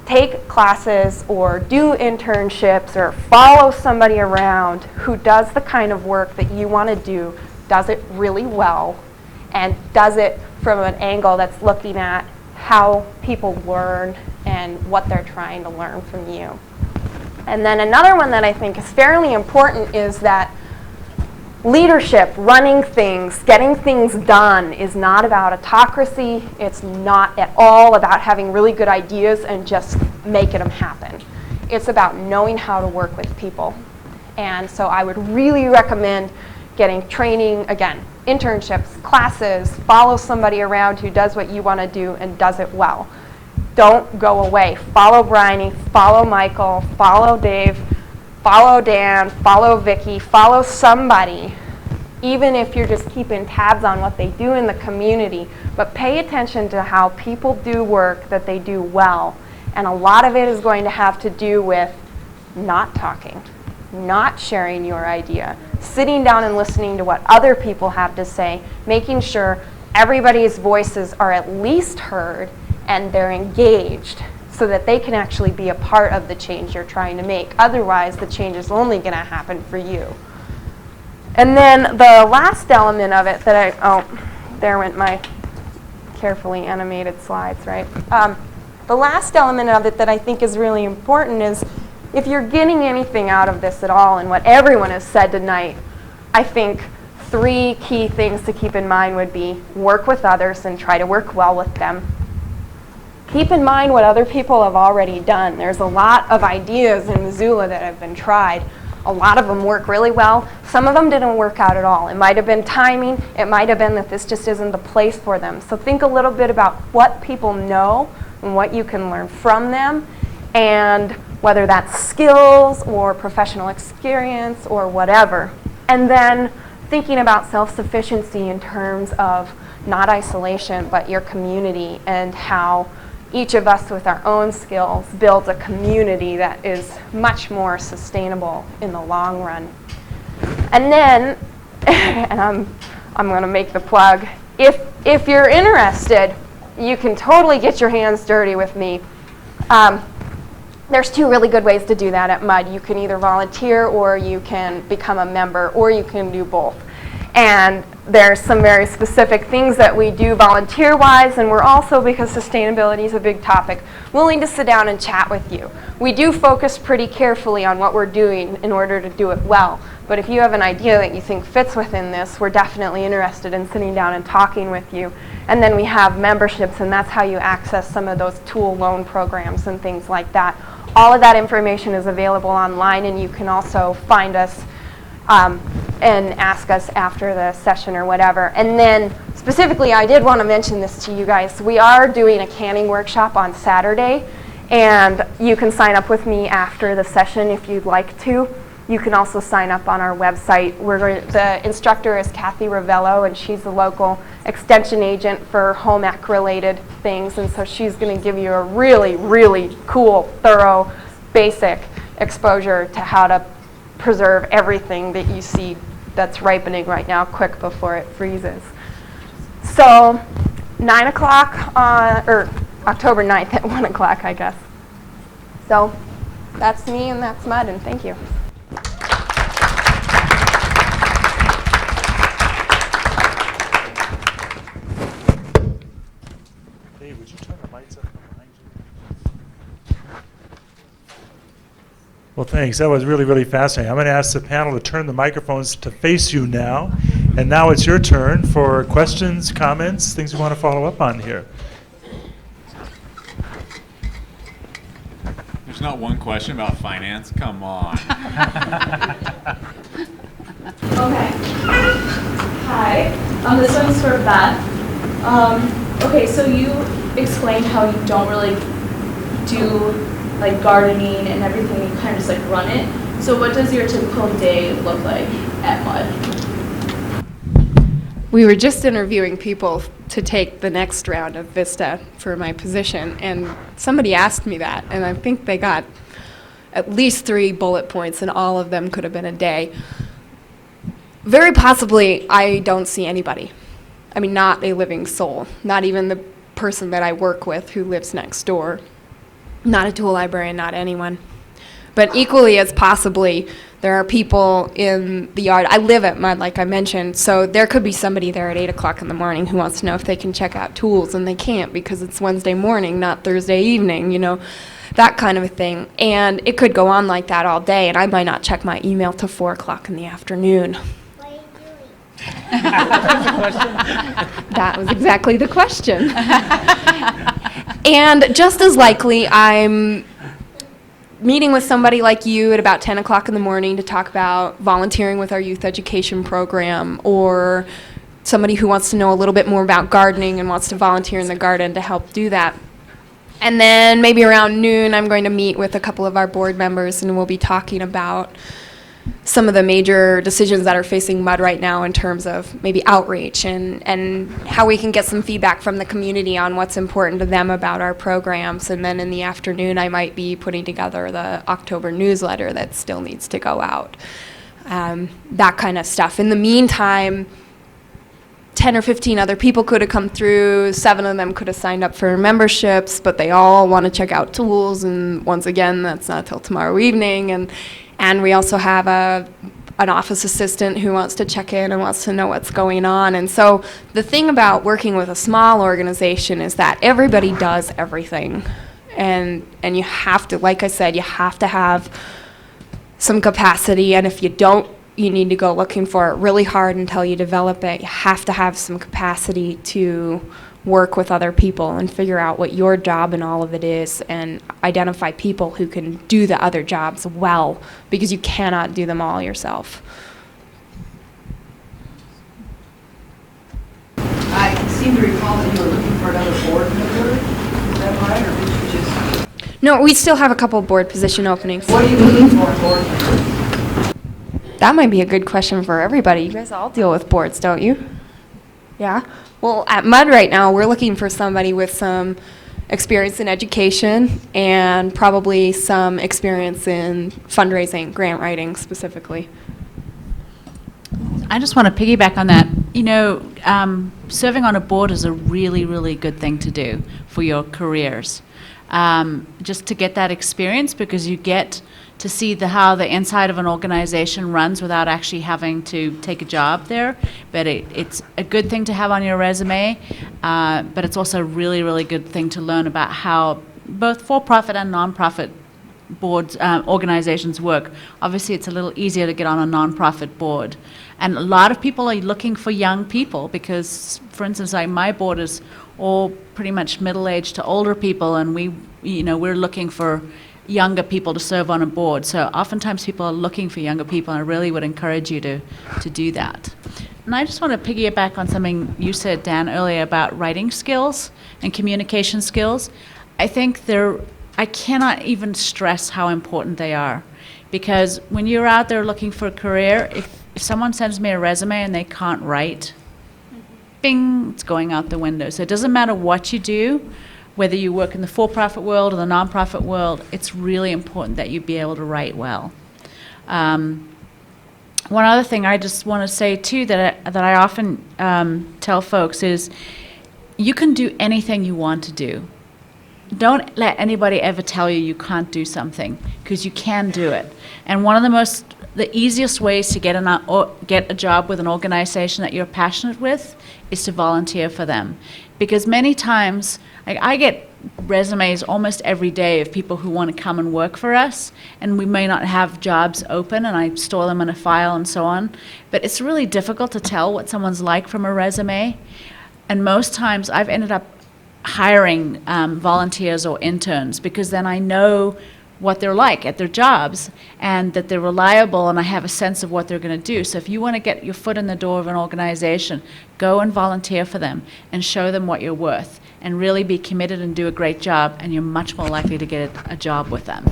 take classes or do internships or follow somebody around who does the kind of work that you want to do, does it really well, and does it from an angle that's looking at how people learn and what they're trying to learn from you. And then another one that I think is fairly important is that leadership, running things, getting things done is not about autocracy. It's not at all about having really good ideas and just making them happen. It's about knowing how to work with people. And so I would really recommend getting training, again, internships, classes, follow somebody around who does what you want to do and does it well. Don't go away. Follow Bryony, follow Michael, follow Dave, follow Dan, follow Vicky, follow somebody, even if you're just keeping tabs on what they do in the community. But pay attention to how people do work that they do well. And a lot of it is going to have to do with not talking, not sharing your idea, sitting down and listening to what other people have to say, making sure everybody's voices are at least heard and they're engaged so that they can actually be a part of the change you're trying to make. Otherwise, the change is only going to happen for you. And then the last element of it that there went my carefully animated slides, right? The last element of it that I think is really important is if you're getting anything out of this at all and what everyone has said tonight, I think 3 key things to keep in mind would be work with others and try to work well with them. Keep in mind what other people have already done. There's a lot of ideas in Missoula that have been tried. A lot of them work really well. Some of them didn't work out at all. It might have been timing. It might have been that this just isn't the place for them. So think a little bit about what people know and what you can learn from them, and whether that's skills or professional experience or whatever. And then thinking about self-sufficiency in terms of not isolation, but your community, and how each of us with our own skills builds a community that is much more sustainable in the long run. And then, and I'm going to make the plug, if you're interested, you can totally get your hands dirty with me. There's 2 really good ways to do that at MUD. You can either volunteer or you can become a member, or you can do both. And there's some very specific things that we do volunteer-wise, and we're also, because sustainability is a big topic, willing to sit down and chat with you. We do focus pretty carefully on what we're doing in order to do it well. But if you have an idea that you think fits within this, we're definitely interested in sitting down and talking with you. And then we have memberships, and that's how you access some of those tool loan programs and things like that. All of that information is available online, and you can also find us and ask us after the session or whatever. And then specifically, I did want to mention this to you guys. We are doing a canning workshop on Saturday, and you can sign up with me after the session if you'd like to. You can also sign up on our website. The instructor is Kathy Ravello, and she's the local extension agent for home ec related things, and so she's going to give you a really, really cool, thorough, basic exposure to how to preserve everything that you see that's ripening right now quick before it freezes. So 9 o'clock or October 9th at 1 o'clock, I guess. So that's me and that's MUD, and thank you. Hey, would you turn the lights up behind you? Well, thanks. That was really, really fascinating. I'm going to ask the panel to turn the microphones to face you now. And now it's your turn for questions, comments, things you want to follow up on here. There's not one question about finance. Come on. Okay. Hi. This one's for Beth. Okay, so you explained how you don't really do like gardening and everything, you kind of just like run it. So what does your typical day look like at MUD? We were just interviewing people to take the next round of Vista for my position, and somebody asked me that, and I think they got at least 3 bullet points, and all of them could have been a day. Very possibly, I don't see anybody. I mean, not a living soul, not even the person that I work with who lives next door. not a tool librarian, not anyone. But equally as possibly, there are people in the yard. I live at Mud, like I mentioned, so there could be somebody there at 8 o'clock in the morning who wants to know if they can check out tools, and they can't because it's Wednesday morning, not Thursday evening, you know, that kind of a thing. And it could go on like that all day, and I might not check my email till 4 o'clock in the afternoon. What are you doing? That was exactly the question. And just as likely, I'm meeting with somebody like you at about 10 o'clock in the morning to talk about volunteering with our youth education program, or somebody who wants to know a little bit more about gardening and wants to volunteer in the garden to help do that. And then maybe around noon, I'm going to meet with a couple of our board members, and we'll be talking about some of the major decisions that are facing Mud right now in terms of maybe outreach and how we can get some feedback from the community on what's important to them about our programs. And then in the afternoon, I might be putting together the October newsletter that still needs to go out. That kind of stuff. In the meantime, 10 or 15 other people could have come through, 7 of them could have signed up for memberships, but they all want to check out tools, and once again, that's not till tomorrow evening. And we also have an office assistant who wants to check in and wants to know what's going on. And so the thing about working with a small organization is that everybody does everything. And you have to, like I said, you have to have some capacity, and if you don't, you need to go looking for it really hard until you develop it. You have to have some capacity to work with other people and figure out what your job in all of it is, and identify people who can do the other jobs well, because you cannot do them all yourself. I seem to recall that you were looking for another board member. Is that right, or did you just... No, we still have a couple board position openings. What are you looking for in board members? That might be a good question for everybody. You guys all deal with boards, don't you? Yeah? Well, at Mud right now, we're looking for somebody with some experience in education and probably some experience in fundraising, grant writing specifically. I just want to piggyback on that. You know, serving on a board is a really, really good thing to do for your careers. Just to get that experience, because you get to see how the inside of an organization runs without actually having to take a job there. But it's a good thing to have on your resume, but it's also a really, really good thing to learn about how both for-profit and non-profit boards, organizations work. Obviously, it's a little easier to get on a non-profit board. And a lot of people are looking for young people because, for instance, like my board is all pretty much middle-aged to older people, and we're looking for younger people to serve on a board. So oftentimes people are looking for younger people, and I really would encourage you to do that. And I just want to piggyback on something you said, Dan, earlier about writing skills and communication skills. I think I cannot even stress how important they are, because when you're out there looking for a career, if someone sends me a resume and they can't write, bing, it's going out the window. So it doesn't matter what you do, whether you work in the for-profit world or the non-profit world, it's really important that you be able to write well. One other thing I just want to say too that I often tell folks is, you can do anything you want to do. Don't let anybody ever tell you can't do something, because you can do it. And one of the easiest ways to get a job with an organization that you're passionate with is to volunteer for them. Because many times, I get resumes almost every day of people who want to come and work for us, and we may not have jobs open, and I store them in a file and so on. But it's really difficult to tell what someone's like from a resume. And most times I've ended up hiring volunteers or interns, because then I know what they're like at their jobs, and that they're reliable, and I have a sense of what they're going to do. So if you want to get your foot in the door of an organization, go and volunteer for them and show them what you're worth, and really be committed and do a great job, and you're much more likely to get a job with them.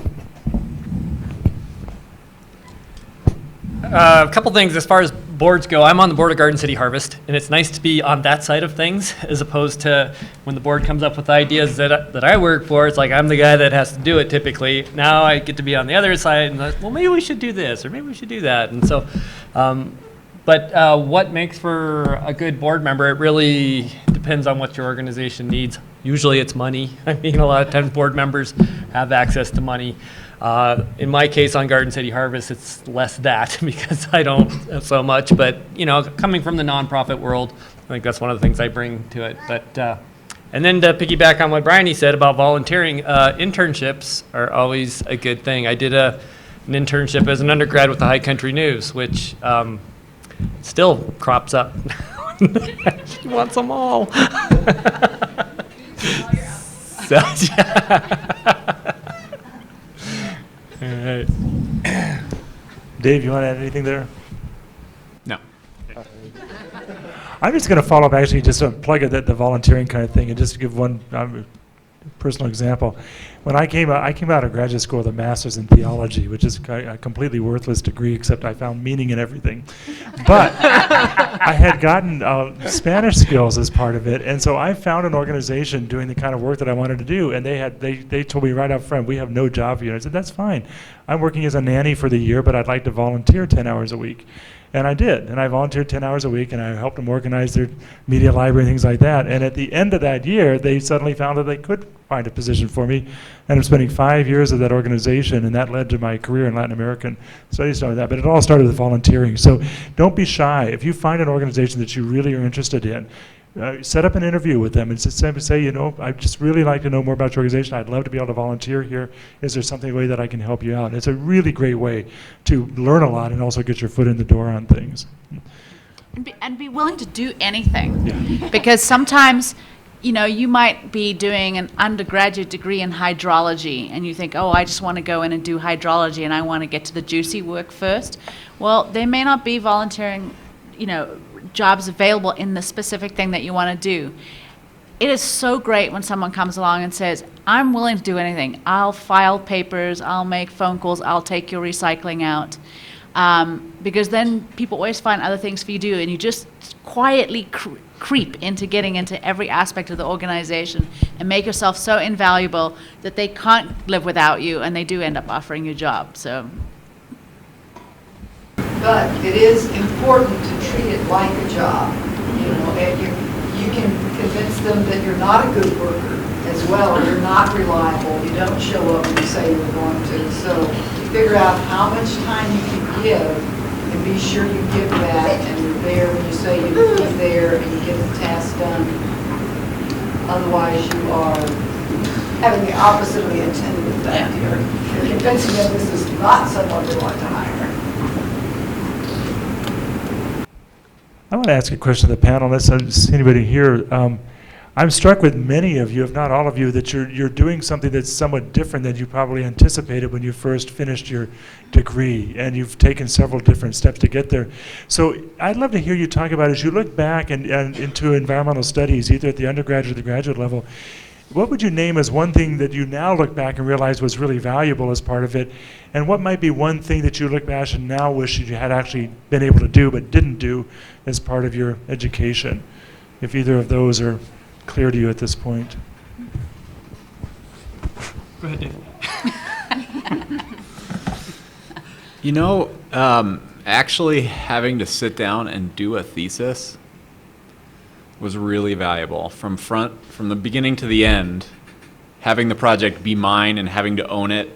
A couple things as far as boards go. I'm on the board of Garden City Harvest, and it's nice to be on that side of things, as opposed to when the board comes up with ideas that I work for. It's like I'm the guy that has to do it typically. Now I get to be on the other side, and well, maybe we should do this, or maybe we should do that. And so, but what makes for a good board member, it really depends depends on what your organization needs. Usually it's money. I mean, a lot of times board members have access to money. In my case on Garden City Harvest, it's less that because I don't so much. But, you know, coming from the nonprofit world, I think that's one of the things I bring to it. But and then to piggyback on what Bryony said about volunteering, internships are always a good thing. I did an internship as an undergrad with the High Country News, which still crops up. She wants them all. So, all right. Dave, you want to add anything there? No. I'm just going to follow up, actually, just to plug it, the volunteering kind of thing, and just to give one personal example. When I came out of graduate school with a master's in theology, which is a completely worthless degree, except I found meaning in everything. But I had gotten Spanish skills as part of it, and so I found an organization doing the kind of work that I wanted to do, and they told me right up front, we have no job for you. And I said, that's fine. I'm working as a nanny for the year, but I'd like to volunteer 10 hours a week. And I did, and I volunteered 10 hours a week, and I helped them organize their media library and things like that. And at the end of that year, they suddenly found that they could find a position for me. And I'm spending 5 years of that organization, and that led to my career in Latin American studies and all that. But it all started with volunteering. So don't be shy. If you find an organization that you really are interested in, set up an interview with them and say, you know, I'd just really like to know more about your organization. I'd love to be able to volunteer here. Is there something way that I can help you out? It's a really great way to learn a lot and also get your foot in the door on things. And be willing to do anything. Yeah. Because sometimes, you know, you might be doing an undergraduate degree in hydrology and you think, oh, I just want to go in and do hydrology and I want to get to the juicy work first. Well, there may not be volunteering, you know, jobs available in the specific thing that you want to do. It is so great when someone comes along and says, I'm willing to do anything. I'll file papers, I'll make phone calls, I'll take your recycling out. Because then people always find other things for you to do, and you just quietly creep into getting into every aspect of the organization and make yourself so invaluable that they can't live without you, and they do end up offering you a job. So. But it is important to treat it like a job. You know, and you can convince them that you're not a good worker as well, or you're not reliable, you don't show up when you say you're going to. So you figure out how much time you can give and be sure you give that, and you're there when you say you're there and you get the task done. Otherwise you are having the opposite of the intended effect. You're convincing them this is not someone they want to hire. I want to ask a question to the panel, unless there's anybody here. I'm struck with many of you, if not all of you, that you're doing something that's somewhat different than you probably anticipated when you first finished your degree, and you've taken several different steps to get there. So I'd love to hear you talk about, as you look back and into environmental studies, either at the undergraduate or the graduate level, what would you name as one thing that you now look back and realize was really valuable as part of it? And what might be one thing that you look back and now wish you had actually been able to do but didn't do as part of your education? If either of those are clear to you at this point. Go ahead, Dave. You know, actually having to sit down and do a thesis was really valuable. From the beginning to the end, having the project be mine and having to own it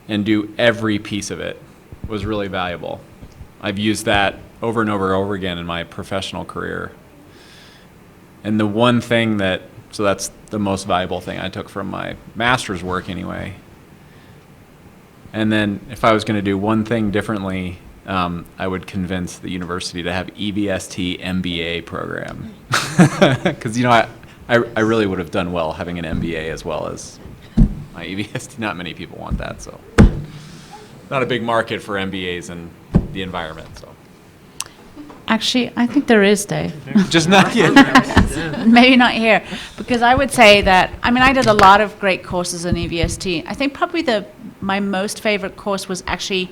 and do every piece of it was really valuable. I've used that over and over and over again in my professional career. And the one thing so that's the most valuable thing I took from my master's work anyway. And then if I was going to do one thing differently, I would convince the university to have EVST MBA program. Because, you know, I really would have done well having an MBA as well as my EVST. Not many people want that, so. Not a big market for MBAs in the environment, so. Actually, I think there is, Dave. Just not yet. Maybe not here. Because I would say that, I mean, I did a lot of great courses in EVST. I think probably my most favorite course was actually,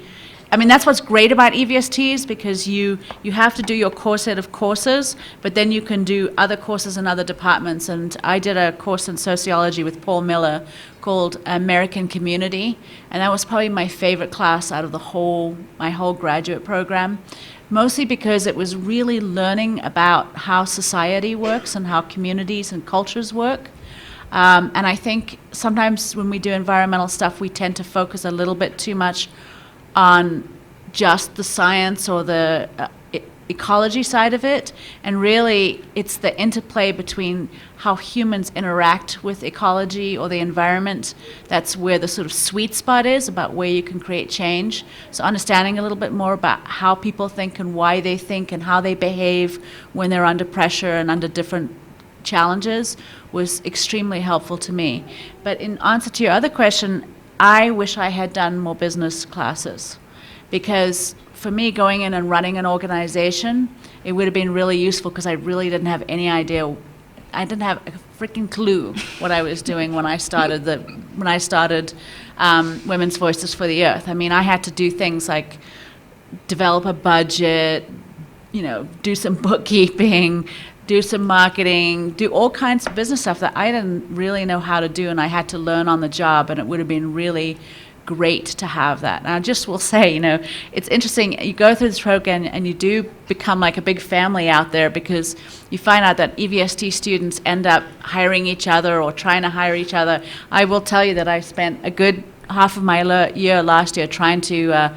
I mean, that's what's great about EVSTs, because you have to do your core set of courses, but then you can do other courses in other departments. And I did a course in sociology with Paul Miller called American Community, and that was probably my favorite class out of my whole graduate program. mostly because it was really learning about how society works and how communities and cultures work. And I think sometimes when we do environmental stuff, we tend to focus a little bit too much on just the science or the ecology side of it, and really it's the interplay between how humans interact with ecology or the environment that's where the sort of sweet spot is about where you can create change. So understanding a little bit more about how people think and why they think and how they behave when they're under pressure and under different challenges was extremely helpful to me. But in answer to your other question, I wish I had done more business classes, because for me, going in and running an organization, it would have been really useful because I really didn't have any idea. I didn't have a freaking clue what I was doing when I started Women's Voices for the Earth. I mean, I had to do things like develop a budget, do some bookkeeping, do some marketing, do all kinds of business stuff that I didn't really know how to do, and I had to learn on the job, and it would have been really great to have that. And I just will say, it's interesting, you go through this program and you do become like a big family out there, because you find out that EVST students end up hiring each other or trying to hire each other. I will tell you that I spent a good half of my year last year trying to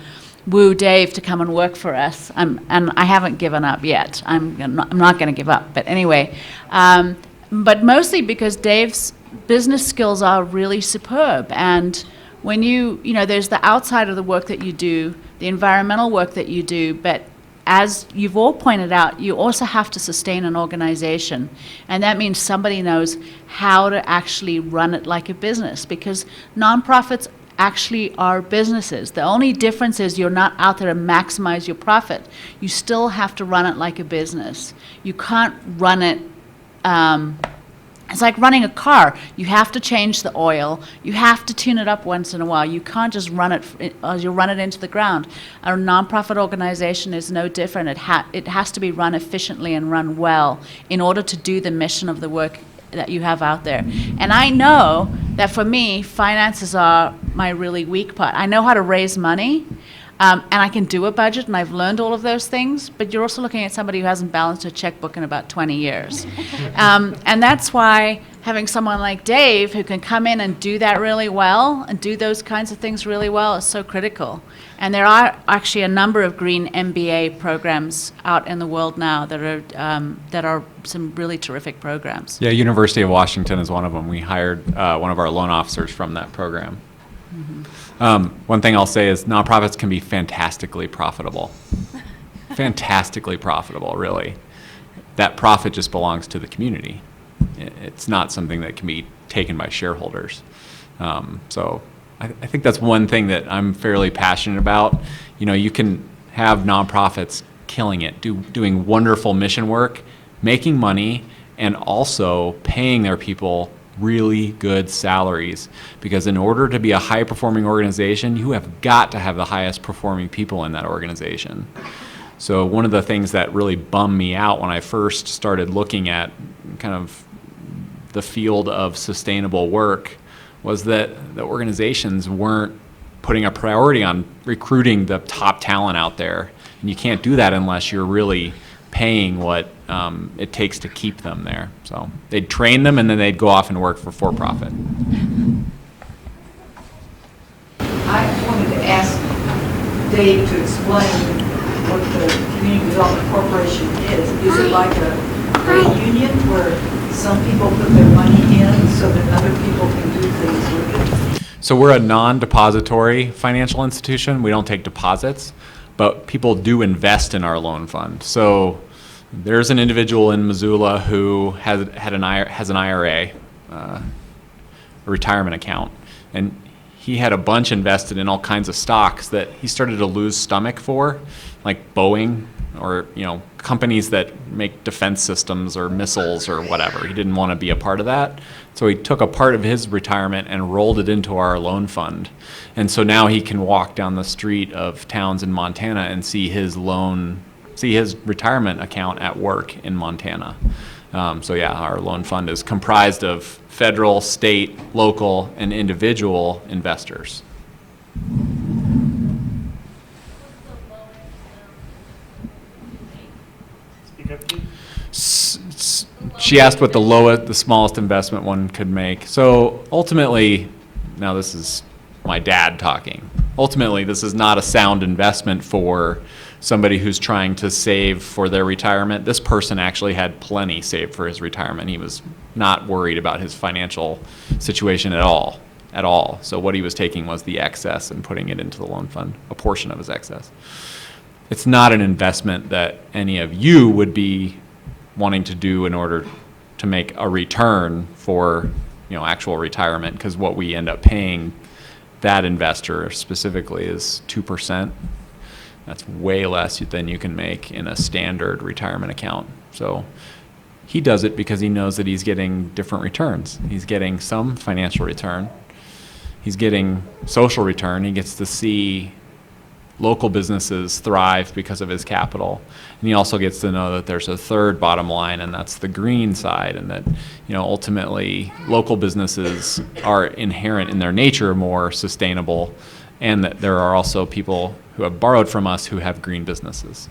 woo Dave to come and work for us, and I haven't given up yet. I'm not going to give up, but anyway, but mostly because Dave's business skills are really superb. And when there's the outside of the work that you do, the environmental work that you do, but as you've all pointed out, you also have to sustain an organization. And that means somebody knows how to actually run it like a business, because nonprofits actually are businesses. The only difference is you're not out there to maximize your profit. You still have to run it like a business. You can't run it, it's like running a car. You have to change the oil. You have to tune it up once in a while. You can't just run it as you run it into the ground. A nonprofit organization is no different. It has to be run efficiently and run well in order to do the mission of the work that you have out there. And I know that for me, finances are my really weak part. I know how to raise money, and I can do a budget, and I've learned all of those things, but you're also looking at somebody who hasn't balanced a checkbook in about 20 years. And that's why having someone like Dave who can come in and do that really well and do those kinds of things really well is so critical. And there are actually a number of green MBA programs out in the world now that are some really terrific programs. Yeah, University of Washington is one of them. We hired one of our loan officers from that program. One thing I'll say is nonprofits can be fantastically profitable. Fantastically profitable, really. That profit just belongs to the community. It's not something that can be taken by shareholders. So I think that's one thing that I'm fairly passionate about. You can have nonprofits killing it, doing wonderful mission work, making money, and also paying their people really good salaries, because in order to be a high performing organization, you have got to have the highest performing people in that organization. So one of the things that really bummed me out when I first started looking at kind of the field of sustainable work was that the organizations weren't putting a priority on recruiting the top talent out there. And you can't do that unless you're really paying what it takes to keep them there. So they'd train them and then they'd go off and work for profit. I wanted to ask Dave to explain what the Community Development Corporation is. Is it like a union where some people put their money in so that other people can do things with it? So we're a non-depository financial institution. We don't take deposits, but people do invest in our loan fund. So there's an individual in Missoula who has an IRA, a retirement account, and he had a bunch invested in all kinds of stocks that he started to lose stomach for, like Boeing or companies that make defense systems or missiles or whatever. He didn't want to be a part of that. So he took a part of his retirement and rolled it into our loan fund. And so now he can walk down the street of towns in Montana and see his retirement account at work in Montana. So yeah, our loan fund is comprised of federal, state, local, and individual investors. she asked what the smallest investment one could make. So ultimately, now this is my dad talking. Ultimately, this is not a sound investment for somebody who's trying to save for their retirement. This person actually had plenty saved for his retirement. He was not worried about his financial situation at all. So what he was taking was the excess and putting it into the loan fund, a portion of his excess. It's not an investment that any of you would be wanting to do in order to make a return for, actual retirement, because what we end up paying that investor specifically is 2%. That's way less than you can make in a standard retirement account. So he does it because he knows that he's getting different returns. He's getting some financial return. He's getting social return. He gets to see local businesses thrive because of his capital. And he also gets to know that there's a third bottom line, and that's the green side, and that, ultimately local businesses are inherent in their nature more sustainable, and that there are also people who have borrowed from us who have green businesses.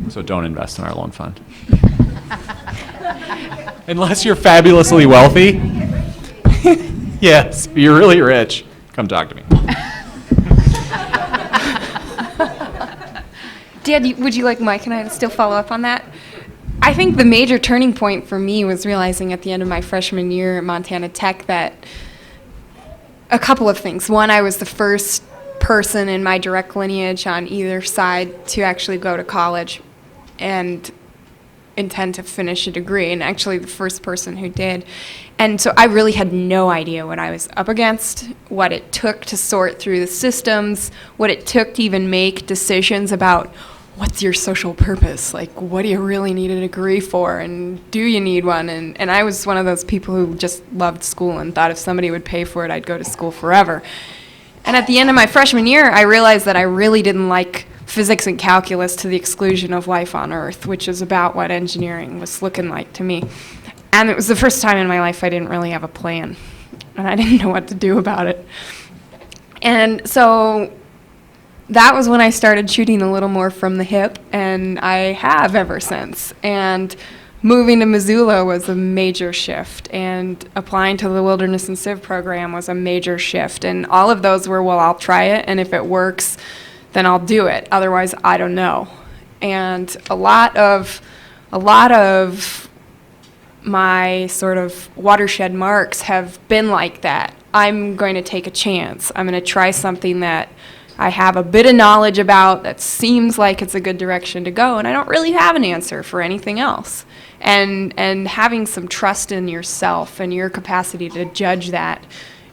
So don't invest in our loan fund. Unless you're fabulously wealthy. Yes, if you're really rich, come talk to me. Dad, would you like Mike and I to still follow up on that? I think the major turning point for me was realizing at the end of my freshman year at Montana Tech that a couple of things. One, I was the first person in my direct lineage on either side to actually go to college and intend to finish a degree, and actually the first person who did. And so I really had no idea what I was up against, what it took to sort through the systems, what it took to even make decisions about what's your social purpose, like what do you really need a degree for, and do you need one? And I was one of those people who just loved school and thought if somebody would pay for it, I'd go to school forever. And at the end of my freshman year, I realized that I really didn't like physics and calculus to the exclusion of life on Earth, which is about what engineering was looking like to me. And it was the first time in my life I didn't really have a plan, and I didn't know what to do about it. And so that was when I started shooting a little more from the hip, and I have ever since. And moving to Missoula was a major shift, and applying to the Wilderness and Civ program was a major shift. And all of those were, well, I'll try it, and if it works, then I'll do it. Otherwise, I don't know. And a lot of my sort of watershed marks have been like that. I'm going to take a chance. I'm going to try something that I have a bit of knowledge about, that seems like it's a good direction to go, and I don't really have an answer for anything else. And having some trust in yourself and your capacity to judge that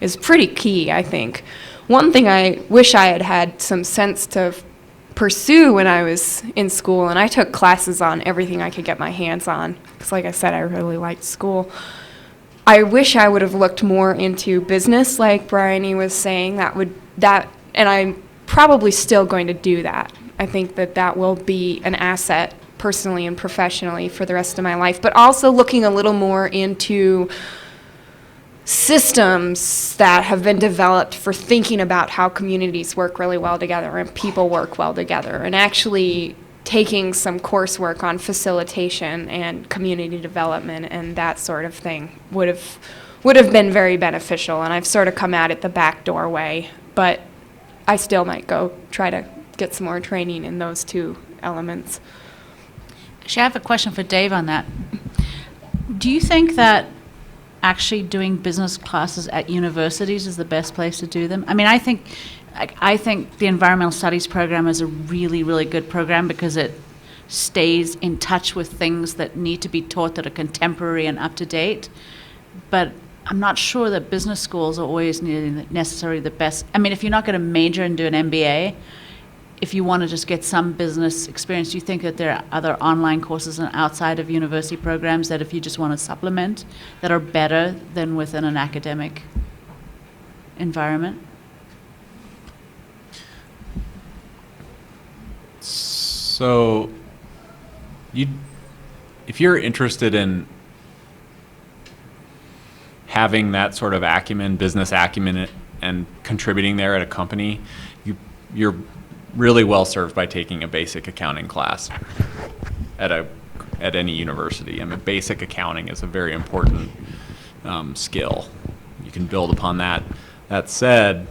is pretty key, I think. One thing I wish I had had some sense to pursue when I was in school, and I took classes on everything I could get my hands on, because like I said, I really liked school. I wish I would have looked more into business, like Bryony was saying. And I'm probably still going to do that. I think that will be an asset personally and professionally for the rest of my life, but also looking a little more into systems that have been developed for thinking about how communities work really well together and people work well together, and actually taking some coursework on facilitation and community development and that sort of thing would have been very beneficial. And I've sort of come at it the back doorway, but I still might go try to get some more training in those two elements. Actually, I have a question for Dave on that. Do you think that actually doing business classes at universities is the best place to do them? I mean, I think the environmental studies program is a really, really good program because it stays in touch with things that need to be taught that are contemporary and up to date. But I'm not sure that business schools are always necessarily the best. I mean, if you're not going to major and do an MBA, if you want to just get some business experience, do you think that there are other online courses and outside of university programs that if you just want to supplement, that are better than within an academic environment? So, if you're interested in having that sort of acumen, business acumen, and contributing there at a company, you're really well served by taking a basic accounting class at a at any university. I mean, basic accounting is a very important skill. You can build upon that. That said,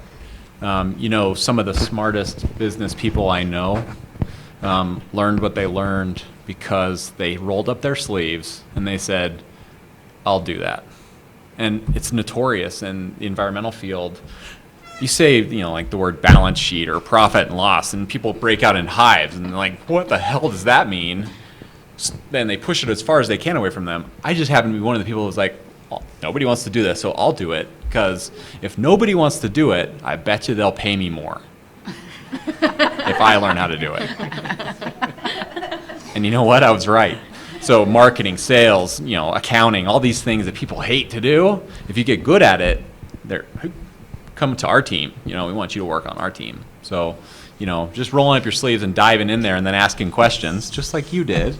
you know, some of the smartest business people I know learned what they learned because they rolled up their sleeves and they said, I'll do that. And it's notorious in the environmental field. You say, you know, like the word balance sheet or profit and loss, and people break out in hives and they're like, what the hell does that mean? Then they push it as far as they can away from them. I just happen to be one of the people who's like, oh, nobody wants to do this, so I'll do it. Because if nobody wants to do it, I bet you they'll pay me more if I learn how to do it. And you know what? I was right. So marketing, sales, you know, accounting, all these things that people hate to do, if you get good at it, they're come to our team. You know, we want you to work on our team. So, you know, just rolling up your sleeves and diving in there and then asking questions, just like you did,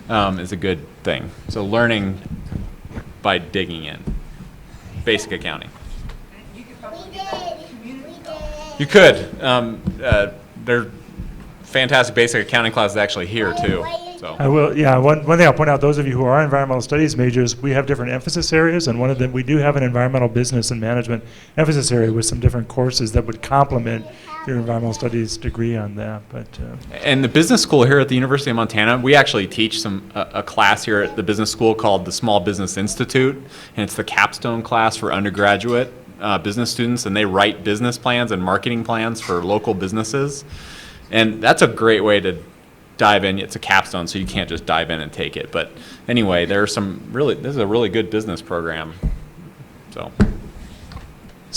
is a good thing. So learning by digging in. Basic accounting. You could. There are fantastic basic accounting classes actually here too. So. I will, yeah, one thing I'll point out, those of you who are environmental studies majors, we have different emphasis areas, and one of them, we do have an environmental business and management emphasis area with some different courses that would complement your environmental studies degree on that. But and the business school here at the University of Montana, we actually teach a class here at the business school called the Small Business Institute, and it's the capstone class for undergraduate business students, and they write business plans and marketing plans for local businesses. And that's a great way to dive in. It's a capstone, so you can't just dive in and take it. But anyway, this is a really good business program. So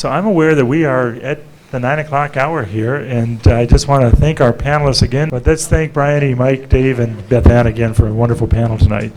I'm aware that we are at the 9 o'clock hour here, and I just want to thank our panelists again. But let's thank Bryony, Mike, Dave, and Beth Ann again for a wonderful panel tonight.